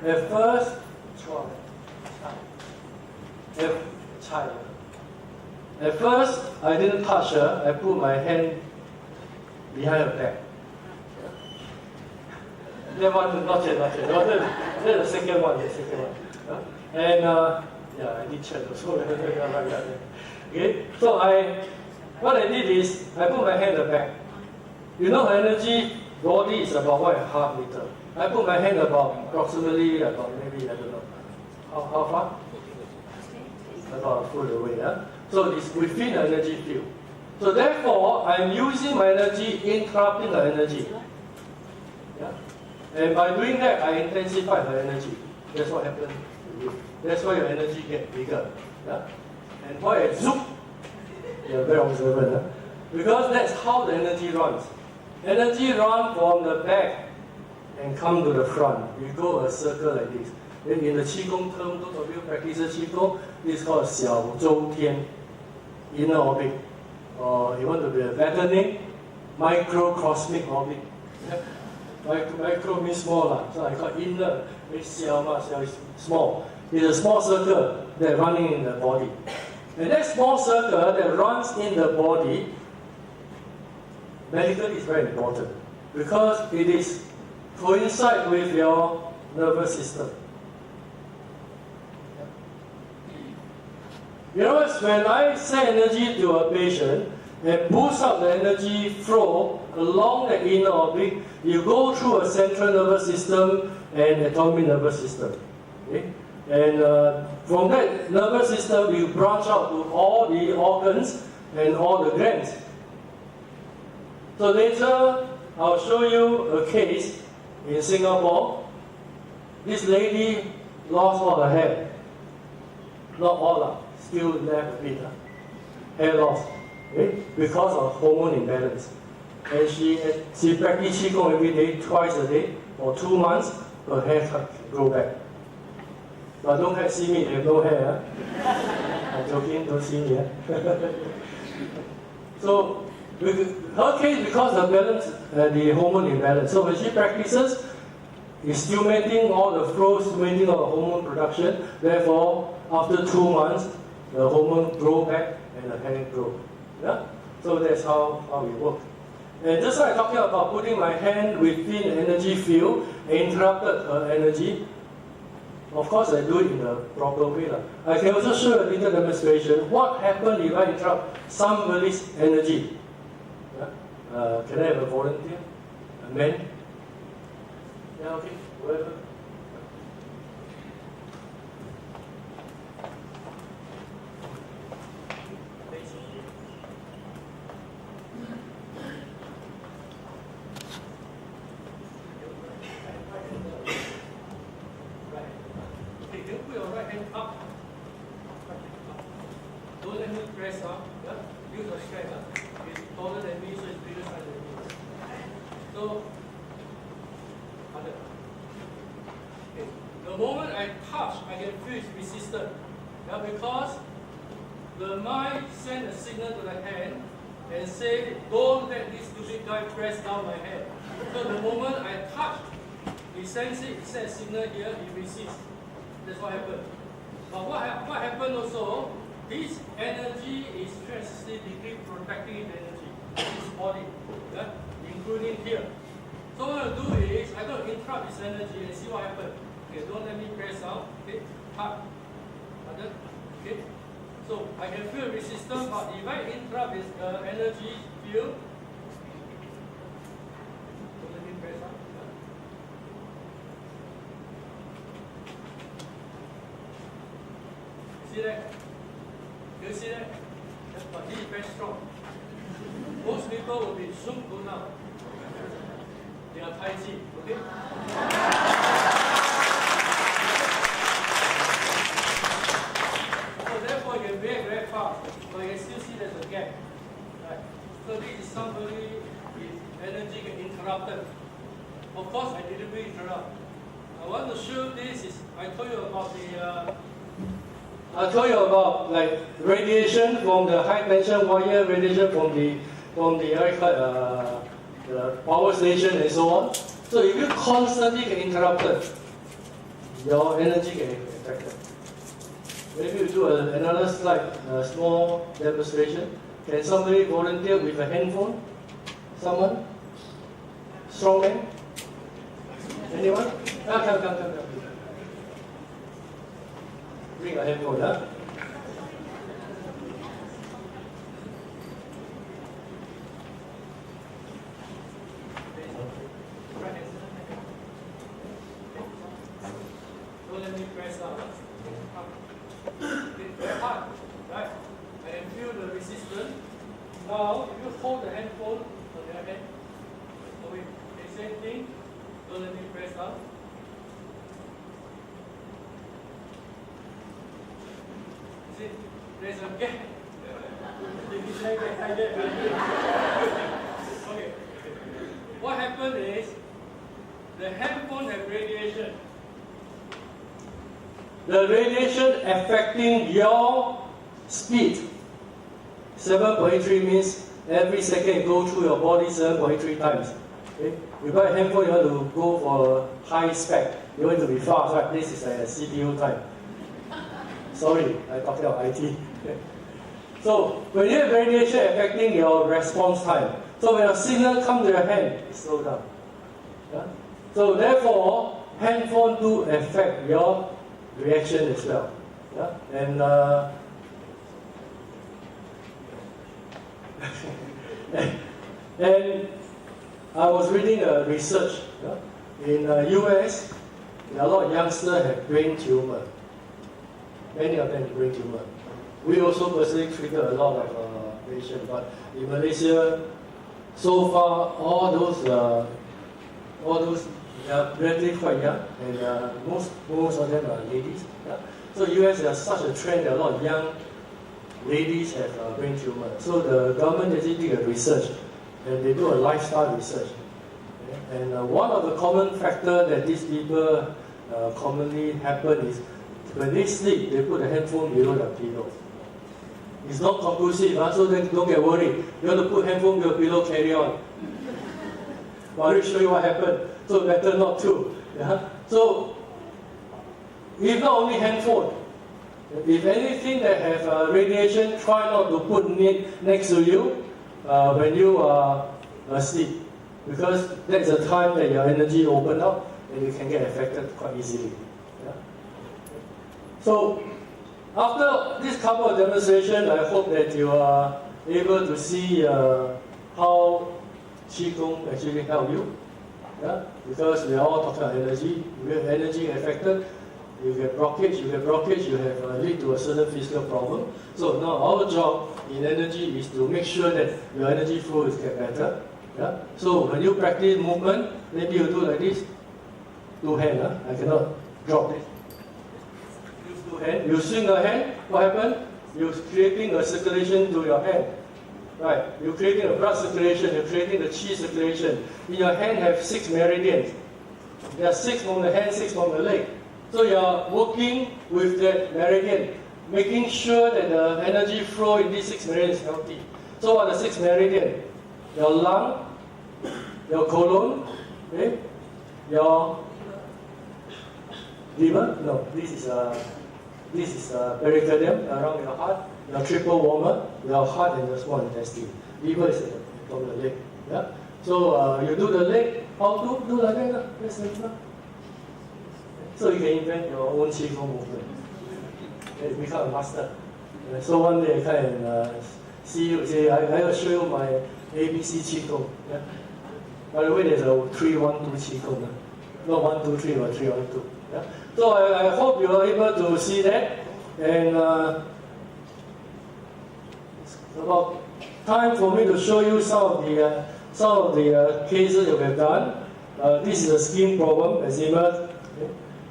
at first, at first, I didn't touch her. I put my hand behind her back. That one, not yet. That's the second one. And yeah, I did check also. Okay, so what I did is I put my hand back. You know, energy body is about 1.5 meters. I put my hand approximately maybe I don't know how far. About a foot away. Yeah? So it's within the energy field. So therefore, I'm using my energy, interrupting the energy. Yeah? And by doing that, I intensify the energy. That's what happens to you. That's why your energy gets bigger. Yeah? And why I zoom? You're very observant. Huh? Because that's how the energy runs. Energy runs from the back and come to the front. You go a circle like this. Then in the Qi Gong term, those of you practice Qi Gong, this is called 小周天, inner orbit. Or you want to be a better name, microcosmic orbit. Micro means small, so I call inner, means 小 is small. It's a small circle that's running in the body. And that small circle that runs in the body, medically is very important because it is coincide with your nervous system. You know, when I send energy to a patient and boost up the energy flow along the inner orbit, you go through a central nervous system and autonomic nervous system. Okay? And from that nervous system, you branch out to all the organs and all the glands. So later, I'll show you a case in Singapore. This lady lost all her hair. Not all, still left a bit. Hair loss. Okay? Because of hormone imbalance. And she practiced Qi Gong every day, twice a day, for 2 months, her hair grow back. But don't see me, I have no hair. I'm joking, don't see me. So, her case, because of balance, the hormone imbalance. So when she practices, is stimulating all the flow, stimulating all the hormone production. Therefore, after 2 months, the hormone grow back and the hair grow. Yeah? So that's how we work. And just like talking about putting my hand within the energy field, interrupted her energy. Of course, I do it in the proper way. I can also show a little demonstration. What happens if I interrupt somebody's energy? Yeah? Can I have a volunteer? A man? Yeah, okay, whatever. The moment I touch, I can feel it's resistant. Yeah, because the mind sends a signal to the hand and say, don't let this stupid guy press down my hand. So the moment I touch, he sends it, he sends a signal here, he resists. That's what happened. But what happened also, this energy is 360 degrees protecting the energy, his body, yeah? Including here. So what I'm going to do is, I'm going to interrupt this energy and see what happens. Okay, don't let me press down. Okay, tap. Okay. So I can feel resistance, but if I interrupt this energy field, don't let me press down. See that? You see that? But he is very strong. Most people will be zoom go now. They are Tai Chi, okay? So therefore you can react very fast, but you can still see there's a gap. Right? So this is somebody with energy get interrupted. Of course I deliberately interrupt. I want to show this is I told you about like radiation from the high tension wire, radiation from the the power station and so on. So if you constantly get interrupted, your energy get affected. Maybe you do another slide, a small demonstration. Can somebody volunteer with a handphone? Someone? Strong man? Anyone? Come. Bring a handphone, huh? So let me press down. It's very hard, right? And feel the resistance. Now, if you hold the handphone on your hand, the same thing. So let me press down. See, there's a gap. Okay. What happened is the handphone has radiation. The radiation affecting your speed. 7.3 means every second go through your body 7.3 times. Okay? You buy a handphone, you want to go for high spec. You want to be fast, right? This is a CPU time. Sorry, I talked about IT. Okay? So when you have radiation affecting your response time, so when a signal comes to your hand, it slows down. Yeah? So therefore, handphone do affect your reaction as well. Yeah? And I was reading a research in US. A lot of youngsters have brain tumor. Many of them have brain tumor. We also personally treated a lot of patients, but in Malaysia, so far all those they are relatively quite young, and most of them are ladies. Yeah? So US has such a trend that a lot of young ladies have brain tumor. So the government actually did a research, and they do a lifestyle research. Okay? And one of the common factors that these people commonly happen is when they sleep, they put the handphone below their pillow. It's not conclusive, so then don't get worried. You want to put handphone below pillow, carry on. Well, I'll show you what happened. So better not to. Yeah? So, if not only handphone, if anything that have radiation, try not to put next to you when you are asleep. Because that's the time that your energy open up and you can get affected quite easily. Yeah? So, after this couple of demonstrations, I hope that you are able to see how Qi Gong actually help you. Yeah? Because we are all talking about energy. We have energy affected. You get blockage, you have lead to a certain physical problem. So now our job in energy is to make sure that your energy flow is get better. Yeah? So when you practice movement, maybe you do like this. Two hands, I cannot drop this. Use two hands. You swing your hand, what happens? You're creating a circulation to your hand. Right, you're creating a blood circulation, you're creating the qi circulation. In your hand have 6 meridians. There are 6 from the hand, 6 from the leg. So you're working with that meridian, making sure that the energy flow in these 6 meridians is healthy. So what are the 6 meridians? Your lung, your colon, okay? Your liver, no, this is pericardium around your heart. Your triple warmer, your heart and your small intestine. Liver is from the leg. Yeah? So you do the leg, how to do like that? That's the liver. So you can invent your own Qi Gong movement. You become a master. So one day I come and see you, say, I will show you my ABC Qi Gong. Yeah? By the way, there's a 3-1-2 Qi Gong. Not 1-2-3 or 3-1-2. Yeah? So I hope you are able to see that. And about time for me to show you some of the cases that we have done. This is a skin problem, eczema. Okay?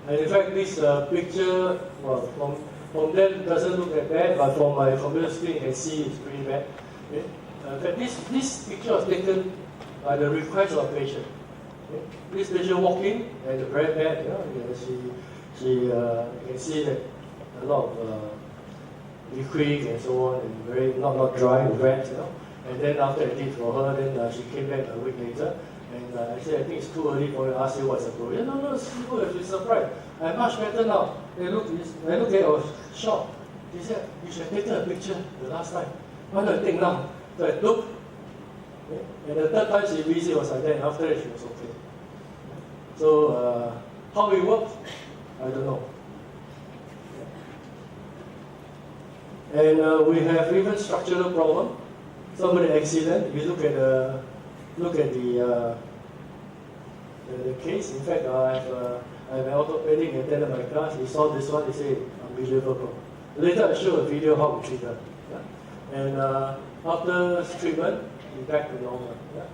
And in fact, this picture, well, from that doesn't look that bad, but from my computer screen you can see it's pretty bad. Okay? But this picture was taken by the request of a patient. Okay? This patient walked in and very bad. You can see that a lot of liquid and so on, and very not dry, wet, And then after I did for her, then she came back a week later. And I said, I think it's too early for you to ask you what's the problem. No, people have been surprised. I'm much better now. I look at it, I was shocked. He said, you should have taken a picture the last time. Why not take now? So I look. And the third time she visited was like that, and after that she was okay. So how it works, I don't know. And we have even structural problem. Somebody accident. You look at the case. In fact, I have an orthopedic attendant in my class. He saw this one. He said, unbelievable. Later, I show a video how we treat her. Yeah? And after treatment, he's back to normal. Yeah?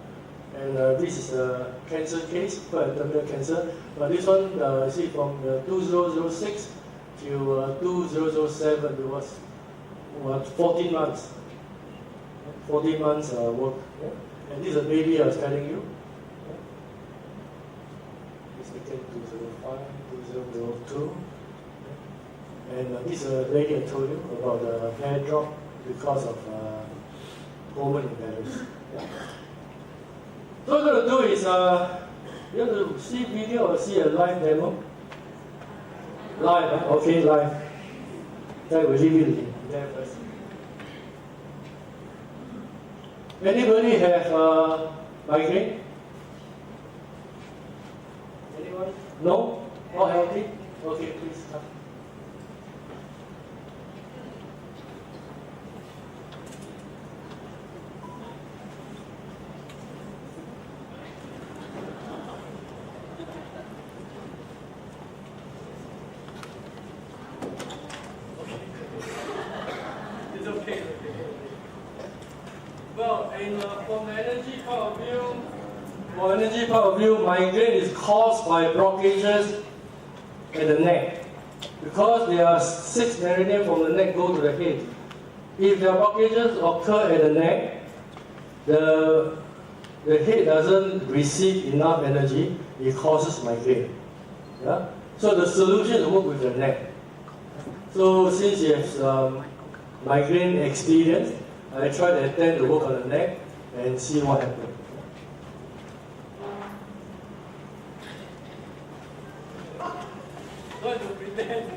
And this is a cancer case, terminal cancer. But this one, see, from 2006 to 2007, it was 14 months. 14 months work. Yeah? And this is a baby I was telling you. Yeah? This became 2005, 2002. Yeah? And this is a lady I told you about the hair drop because of hormone imbalance. Yeah? So what I'm going to do is, you want to see video or see a live demo? Live, huh? Okay, live. Then we'll leave it there first. Anybody have migraine? Anyone? No? All healthy? Okay, please come. Well, and from the energy point of view, migraine is caused by blockages at the neck. Because there are 6 meridians from the neck go to the head. If the blockages occur at the neck, the head doesn't receive enough energy, it causes migraine. Yeah? So the solution is to work with the neck. So since you have migraine experience, I try to attend to work on the neck and see what happens. What to pretend?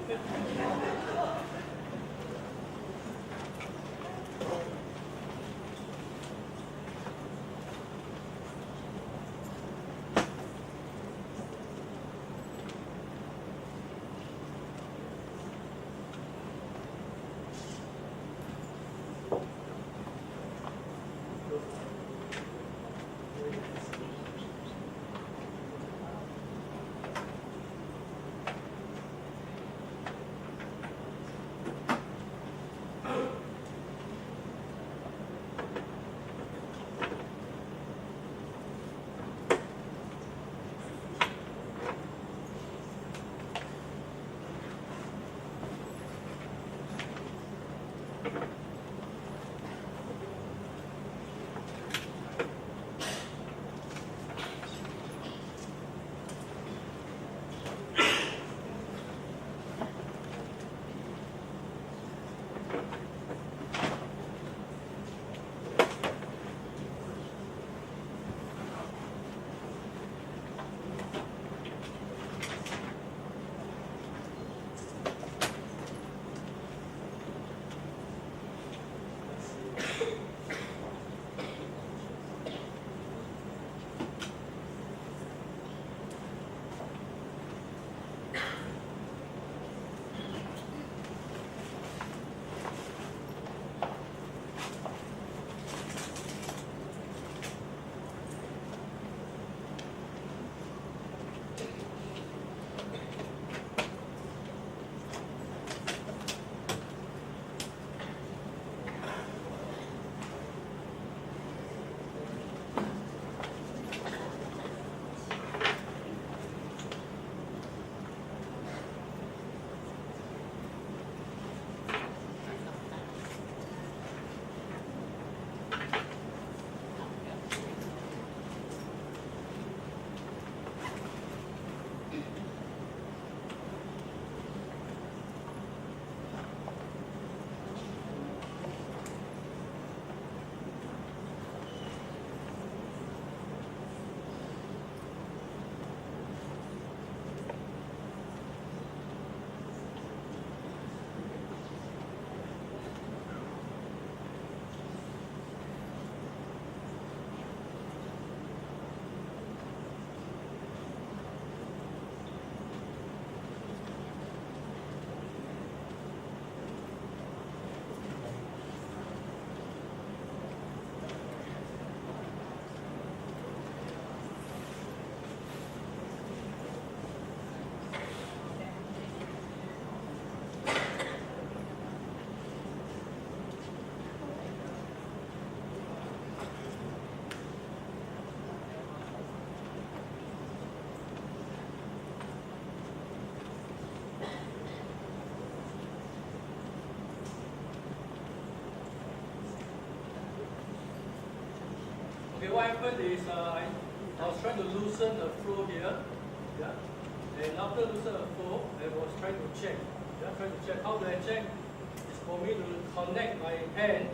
Okay, what happened is I was trying to loosen the flow here. Yeah. And after loosen the flow, I was trying to check. Yeah, trying to check. How do I check? It's for me to connect my hand,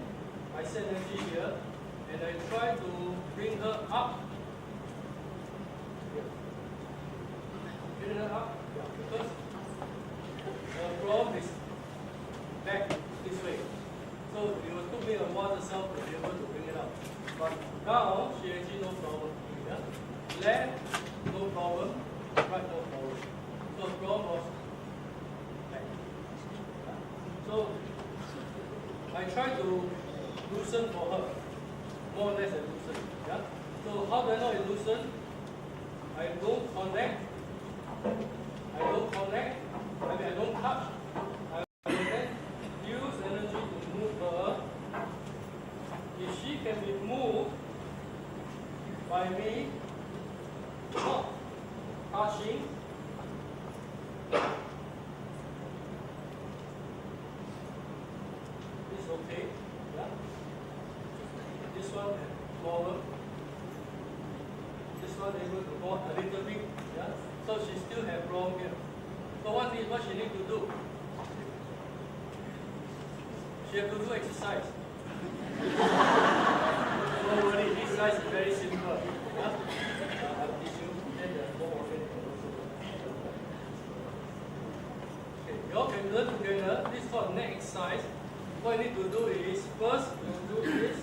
my set energy here, and I try to bring her up. Here. Bring her up. Yeah, because the problem is back this way. So it will took me a while herself to be able to bring it up. But now she actually no problem. Yeah? Left, no problem. Right, no problem. So the problem was back. Yeah? So I try to loosen for her. More or less I loosen. Yeah? So how do I know I loosen? I don't connect. I don't touch. I will then use energy to move her. If she can be moved by me not touching, it's okay. Yeah? This one problem. This one able to go a little bit. Yeah? So she still have problem here. So what she need to do? She have to do exercise. Don't worry, this exercise is very simple. Yeah? I'll teach you. Then there's more of it. Okay, you all can learn together. This is called neck exercise. What you need to do is, first you do this.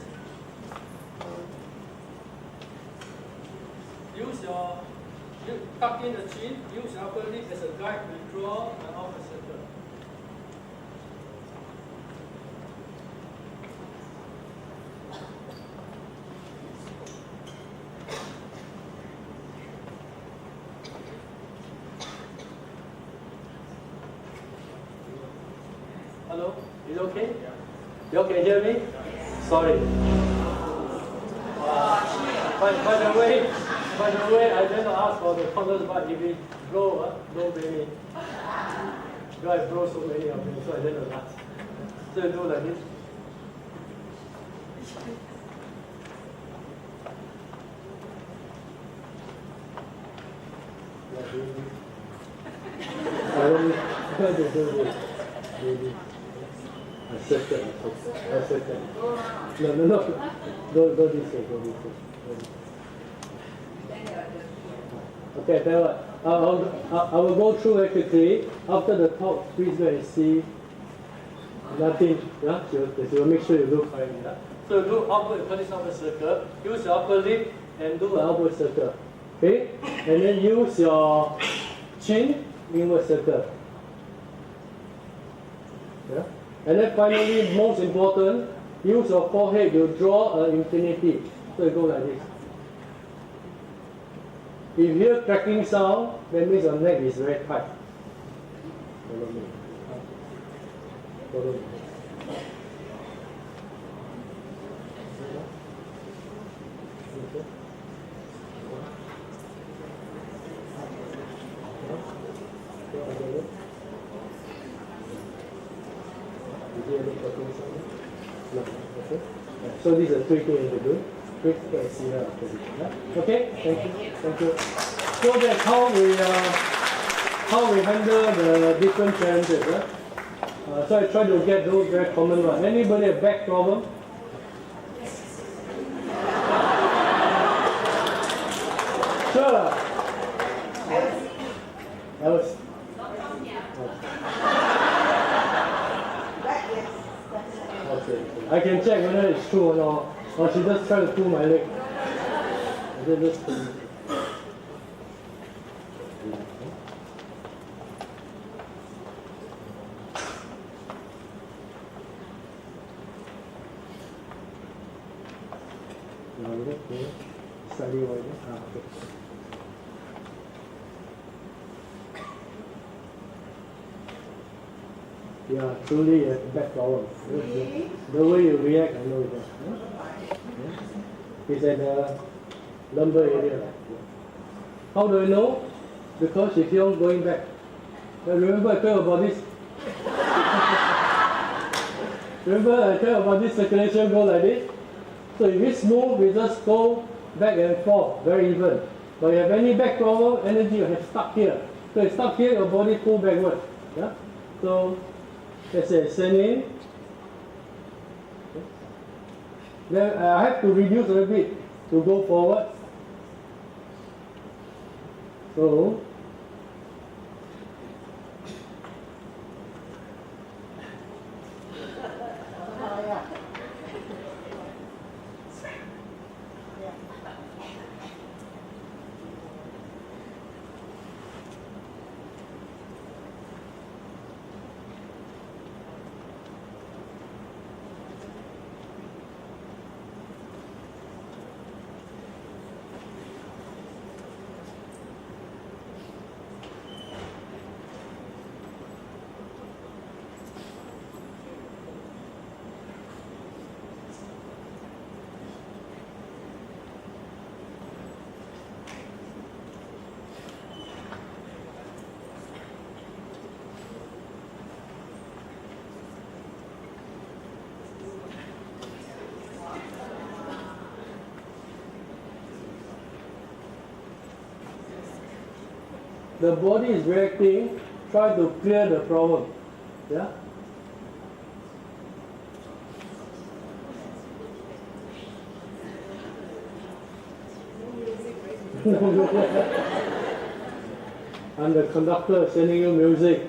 You tuck in the chin, use your upper lip as a guide, withdraw and out the center. Hello, is it okay? You all can hear me? Sorry. By the way, I didn't ask for the colors, but if it blow many. I blow so many of them, so I didn't ask. So you do like this. I second. No. Go this way. Okay, tell you what. I will go through it quickly. After the talk, please go and see nothing. Yeah, she will make sure you do correctly. Yeah? So you do upward, put this upward circle. Use your upper lip and do an upward circle. Okay, and then use your chin inward circle. Yeah, and then finally, most important, use your forehead. You draw an infinity. So you go like this. If you hear cracking sound, that means your neck is very tight. Follow me. Follow me. So these are three things to do. Quick and see her after this. Yeah? Okay, thank you. So that's how we handle the different challenges. So I try to get those very common ones. Anybody have back problem? Sure. I was. Okay. I can check whether it's true or not. Or she just try to pull my leg. I just pull. Slightly wider. Okay. Yeah, truly a back problem. The way you react, I know it. It's at the lumbar area. How do I know? Because she keeps on going back. But remember I told you about this? Remember I told you about this circulation go like this? So So if it's smooth, we just go back and forth, very even. But if you have any back problem, energy you have stuck here. So it's stuck here, your body pull backward. Yeah? So let's say send in. Then I have to reduce a little bit to go forward. So the body is reacting, try to clear the problem. Yeah? I'm the conductor sending you music.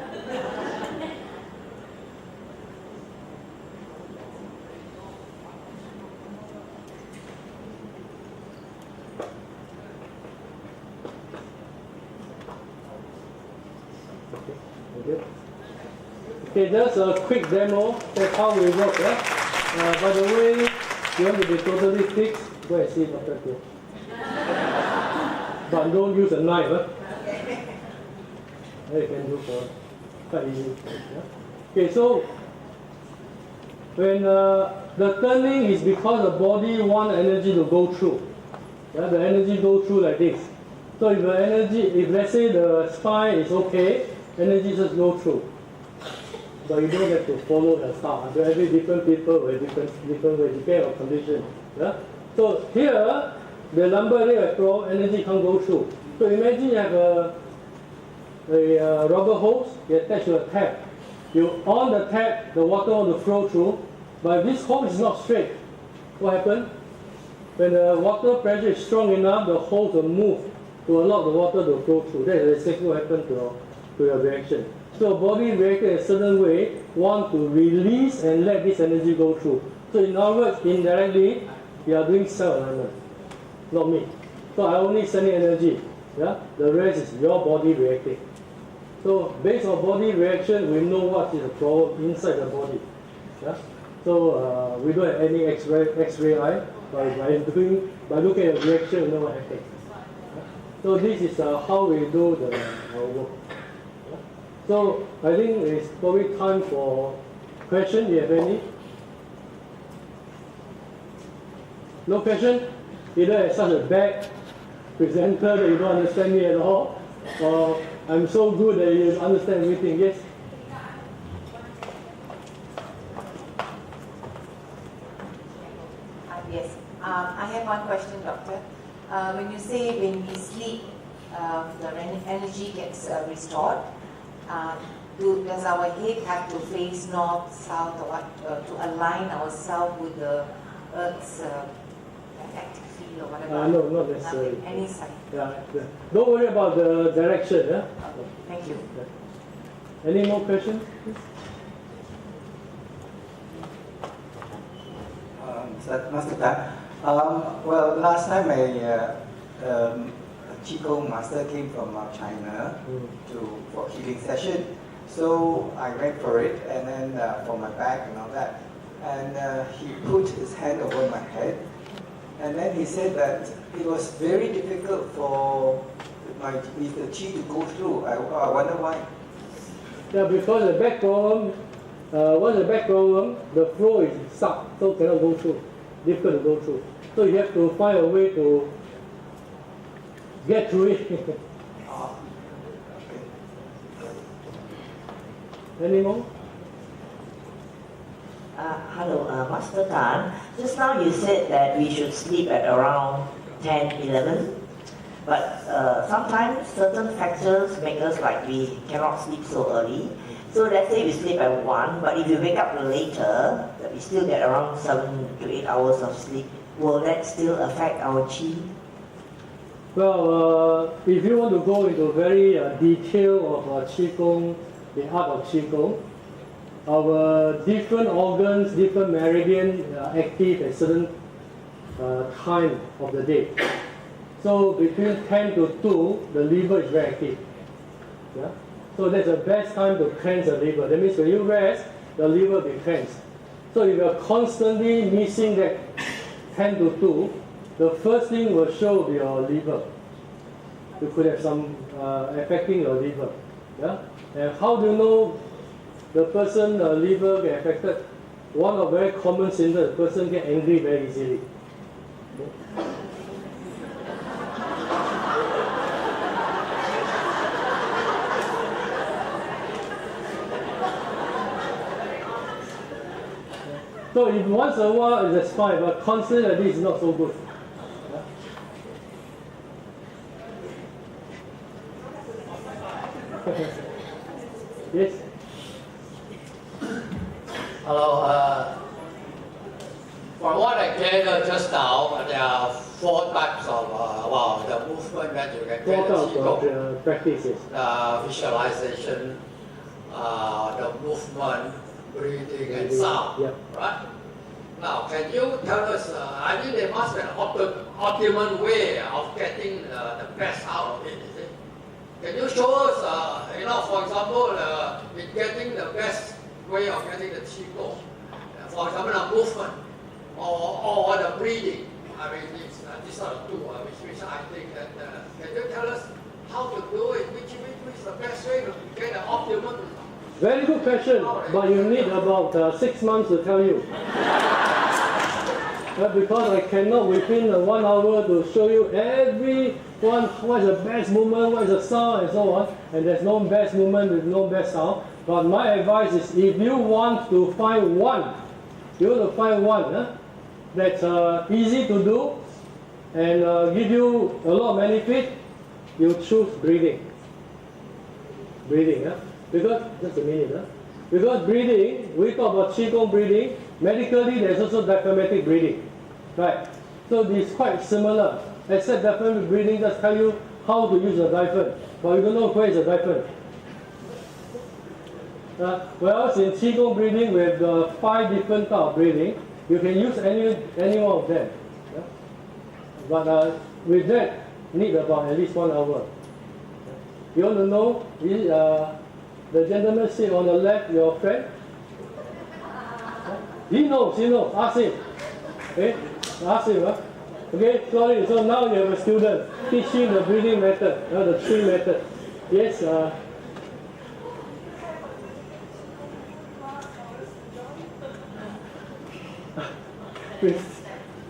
Okay, just a quick demo. That's how we work. By the way, you want to be totally fixed, go and see Dr. Teo. But don't use a knife. That you can do for quite easy. Okay, so when the turning is because the body wants energy to go through. Yeah, the energy go through like this. So if the energy, if let's say the spine is okay, energy just go through. But you don't have to follow the style. So every different people with different way, depending on condition. Yeah? So here, the lumbar area flow, energy can't go through. So imagine you have a rubber hose, you attach to a tap. You on the tap, the water want to flow through, but if this hose is not straight, what happens? When the water pressure is strong enough, the hose will move to allow the water to flow through. That is exactly what happens to your reaction. So body reacts in a certain way, want to release and let this energy go through. So in other words, indirectly, you are doing self-alignment, not me. So I only sending energy. Yeah? The rest is your body reacting. So based on body reaction, we know what is the problem inside the body. Yeah? So we don't have any X-ray eye, but by looking at the reaction, we know what happens. Yeah? So this is how we do our work. Yeah? So I think it's probably time for question. Do you have any? No question? Either as such a bad presenter that you don't understand me at all, or I'm so good that you understand everything. Yes? Yes. I have one question, doctor. When you say when we sleep, the energy gets restored, does our head have to face north, south, or what, to align ourselves with the Earth's active field or whatever? No, not necessarily. Any side. Yeah. Don't worry about the direction. Yeah? Okay, thank you. Any more questions? Master Tan. Well, last time Qi Gong master came from China for healing session. So I went for it, and then for my back and all that. And he put his hand over my head, and then he said that it was very difficult for the Qi to go through. I wonder why. Yeah, because the back problem, once the back problem, the flow is stuck, so cannot go through, difficult to go through. So you have to find a way to get through it. Okay. Any more? Hello, Master Tan. Just now you said that we should sleep at around 10, 11. But sometimes certain factors make us like we cannot sleep so early. So let's say we sleep at 1, but if you wake up later, that we still get around 7 to 8 hours of sleep. Will that still affect our Qi? Well, if you want to go into very detail of Qi Gong, the art of Qi Gong, our different organs, different meridian are active at certain time of the day. So between 10 to 2, the liver is very active. Yeah? So that's the best time to cleanse the liver. That means when you rest, the liver will be cleansed. So if you are constantly missing that 10 to 2, the first thing will show your liver. You could have some affecting your liver. Yeah? And how do you know the person liver get affected? One of very common symptoms, the person get angry very easily. Okay? So if once a while, that's fine, but constantly like this is not so good. Yeah? Yes? Hello. From what I gathered just now, there are 4 types of the movement that you can get. 4 types of practices. Visualization, the movement, breathing, and sound. Yep. Right? Now, can you tell us? I think there must be an optimum way of getting the best out of it. Is it? Can you show us? For example, in getting the best way of getting the Qi Gong, for example, the movement or the breathing. I mean, these are the 2 which I think that. Can you tell us how to do it? Which is the best way to get an optimum? Very good question, but you need about 6 months to tell you. Because I cannot within 1 hour to show you every one, what is the best movement, what is the sound, and so on. And there's no best movement with no best sound. But my advice is, if you want to find one, that's easy to do and give you a lot of benefit, you choose breathing. Breathing, because just a minute. Because breathing, we talk about Qi Gong breathing. Medically, there's also diaphragmatic breathing, right? So it's quite similar, except diaphragmatic breathing just tell you how to use the diaphragm, but you don't know where is the diaphragm. Whereas in Qi Gong breathing, we have 5 different types of breathing. You can use any one of them. Yeah? But with that, need about at least 1 hour. You want to know, the gentleman sit on the left, your friend? He knows, ask him. Okay? Ask him. Okay, sorry, so now you have a student teaching the breathing method, the 3 method. Yes?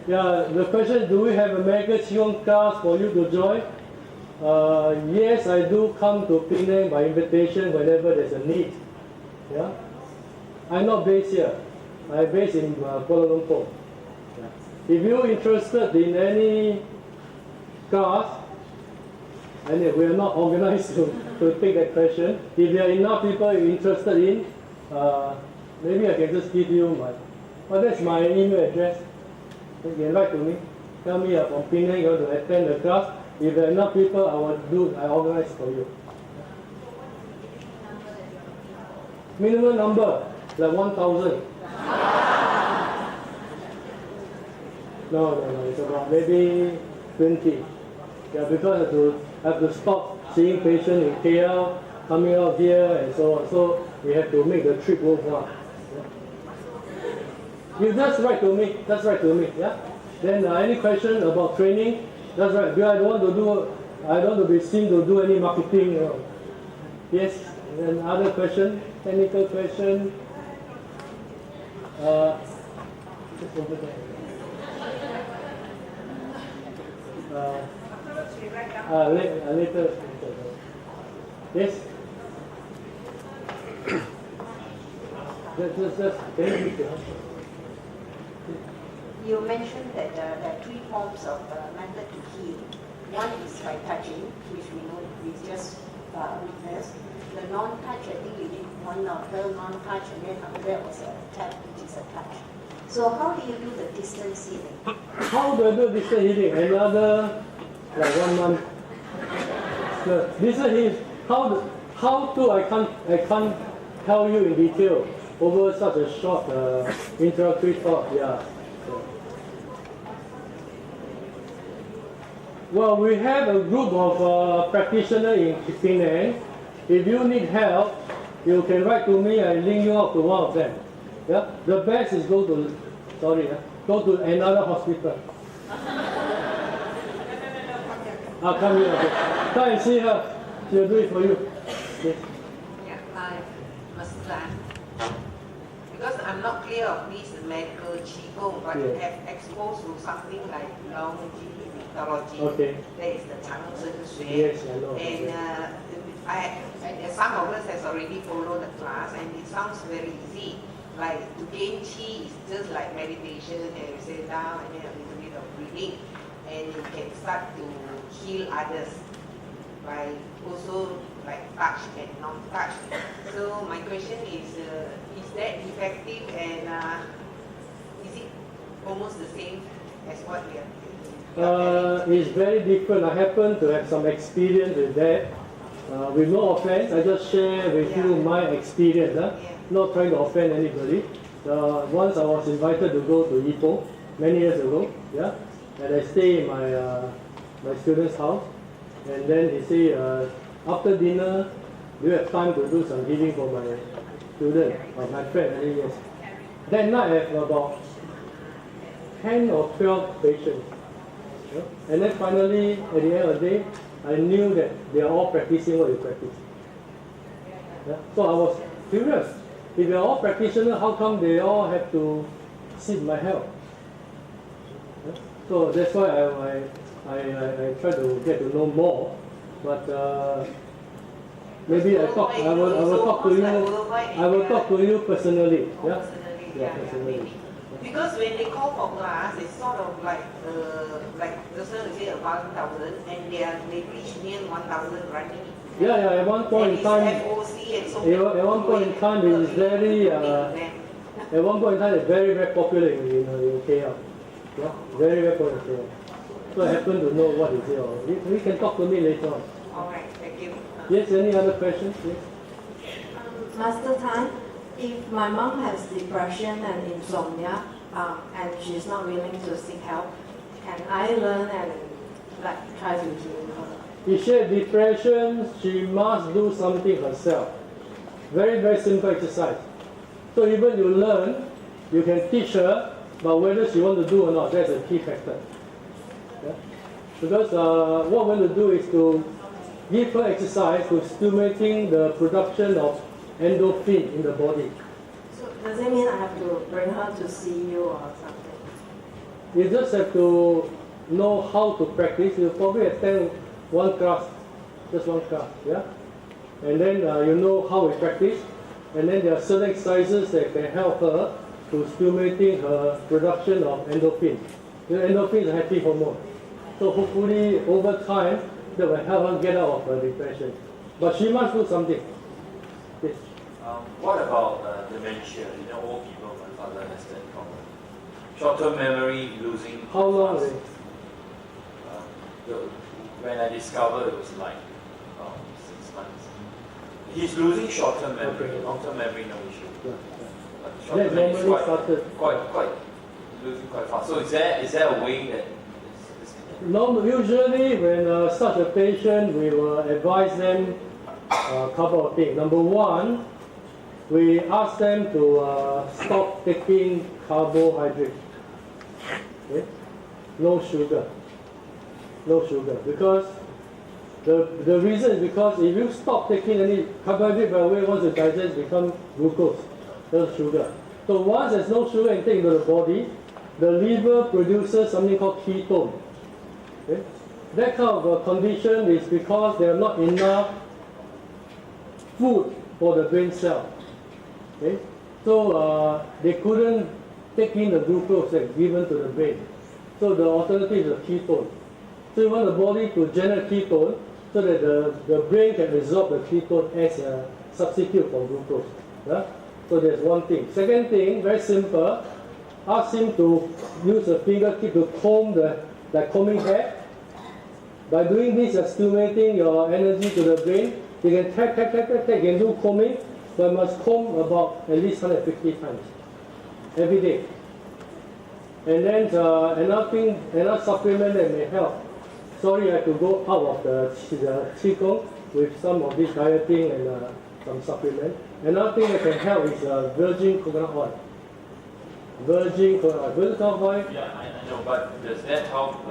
Yeah, the question is, do we have a medical Qi Gong class for you to join? Yes, I do come to Penang by invitation whenever there's a need. Yeah? I'm not based here. I'm based in Kuala Lumpur. Yeah. If you're interested in any class, and we are not organized to take that question. If there are enough people interested in, maybe I can just give you that's my email address. You can write to me. Tell me from Penang you want to attend the class. If there are enough people, I organize for you. Minimum number, like 1,000. No, it's about maybe 20. Yeah, because I have to stop seeing patients in KL, coming out here and so on. So we have to make the trip worthwhile. Yeah. You just write to me, yeah? Then any question about training, that's right. Because I don't want to be seen to do any marketing. Yes. And then other question, technical question. Just over there. Later. Yes. Can you repeat the answer? You mentioned that there are three forms of method to heal. One is by touching, which we know we just witnessed. The non-touch, I think you did one or two non-touch, and then after that was a tap, which is a touch. So how do you do the distance healing? How do I do distance healing? Another like 1 month. The distance healing. How to I can't tell you in detail over such a short introductory talk. Yeah. Well, we have a group of practitioners in Penang. If you need help, you can write to me and link you up to one of them. Yeah. The best is go to another hospital. I'll come here. Okay. Come and see her. She'll do it for you. Yes. Yeah, hi, Mr. Tan. Because I'm not clear of this medical Qi Gong, but Yeah. have exposed to something like long mythology. Okay. There is the Chang Zhen Xue. Yes, I know. And some of us has already followed the class, and it sounds very easy. Like to gain Qi is just like meditation, and you sit down and then a little bit of breathing, and you can start to heal others by also like touch and non-touch. So my question is that effective, and is it almost the same as what we are doing? It's very different. I happen to have some experience with that. With no offense, I just share with you my experience. Not trying to offend anybody. Once I was invited to go to Ipoh many years ago, yeah, and I stay in my student's house, and then he say, after dinner, do you have time to do some healing for my student or my friend? And yes. That night I have about 10 or 12 patients. Yeah? And then finally, at the end of the day, I knew that they are all practicing what you practice. Yeah? So I was curious. If they are all practitioners, how come they all have to seek my help? Yeah? So that's why I try to get to know more. But maybe I will talk to you. I will talk to you personally. Yeah. Yeah, personally. Because when they call for class, it's sort of like just now you say 1,000, and they reach near 1,000 running. Yeah. At one point in time, at one point in time, it is very. At one point in time, it's very popular in KL. Yeah, very popular in KL. So I happen to know what is it. We can talk to me later on. All right, thank you. Yes. Any other questions? Yes. Master Tan, if my mom has depression and insomnia, and she's not willing to seek help, can I learn and try to heal her? If she has depression, she must do something herself. Very, very simple exercise. So even you learn, you can teach her, but whether she wants to do or not, that's a key factor. Yeah? Because what we're going to do is to give her exercise to stimulating the production of endorphin in the body. So does it mean I have to bring her to see you or something? You just have to know how to practice. You probably attend one class, just one class, yeah? And then you know how we practice. And then there are certain exercises that can help her to stimulating her production of endorphin. The endorphin is a happy hormone. So hopefully over time, that will help her get out of her depression. But she must do something. Yes. What about dementia? Old people, my father has that problem. Short-term memory, losing. How long is it? When I discovered, it was like 6 months. He's losing short-term memory. Okay. Long-term memory, no issue. Yeah. But That short-term memory is normally quite losing quite fast. So is there a way that Usually when such a patient, we will advise them a couple of things. Number one, we ask them to stop taking carbohydrate. Okay? No sugar. No sugar. Because the reason is because if you stop taking any carbohydrate, by the way, once it digests, become glucose, no sugar. So once there's no sugar intake into the body, the liver produces something called ketone. Okay? That kind of a condition is because there are not enough food for the brain cell. Okay? So they couldn't take in the glucose that's given to the brain. So the alternative is a ketone. So you want the body to generate ketone so that the brain can absorb the ketone as a substitute for glucose. Yeah? So that's one thing. Second thing, very simple, ask him to use a fingertip to comb like combing hair. By doing this, you're stimulating your energy to the brain. You can tap, you can do combing, but you must comb about at least 150 times every day. And then another supplement that may help. Sorry, I have to go out of the Qi Gong with some of this dieting and some supplement. Another thing that can help is virgin coconut oil. Virgin coconut oil. Yeah, I know, but does that help?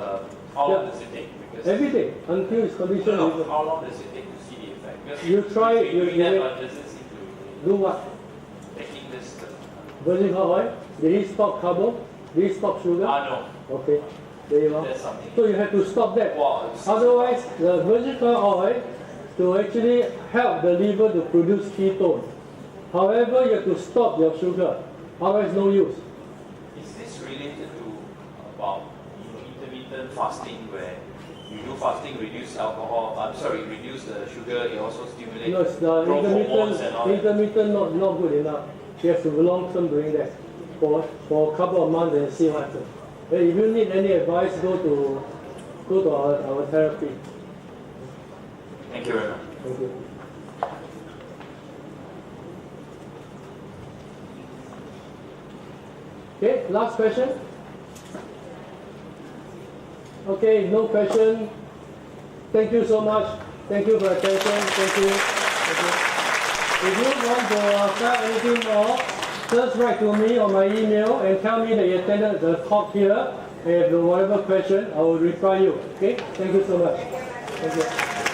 How long does it take? Because every day until it's conditioned. No, how long does it take to see the effect? Because you try it. Doing that, but doesn't seem to do what? Taking this. Virgin oil. Did he stop carbo? Did he stop sugar? No. Okay. There you go. That's something. So you have to stop that. Wow. Otherwise, the virgin oil to actually help the liver to produce ketone. However, you have to stop your sugar. Otherwise, no use. Is this related to about intermittent fasting where you do fasting, reduce alcohol? Reduce the sugar. It also stimulates No, it's the growth hormones and all that. intermittent not good enough. You have to be long term doing that for a couple of months and see what happens. If you need any advice, go to our therapy. Thank you very much. Thank you. Okay, last question. Okay, no question. Thank you so much. Thank you for your attention. Thank you. If you want to start anything more, just write to me on my email and tell me that you attended the talk here. And if you have whatever question, I will reply you. Okay? Thank you so much. Thank you.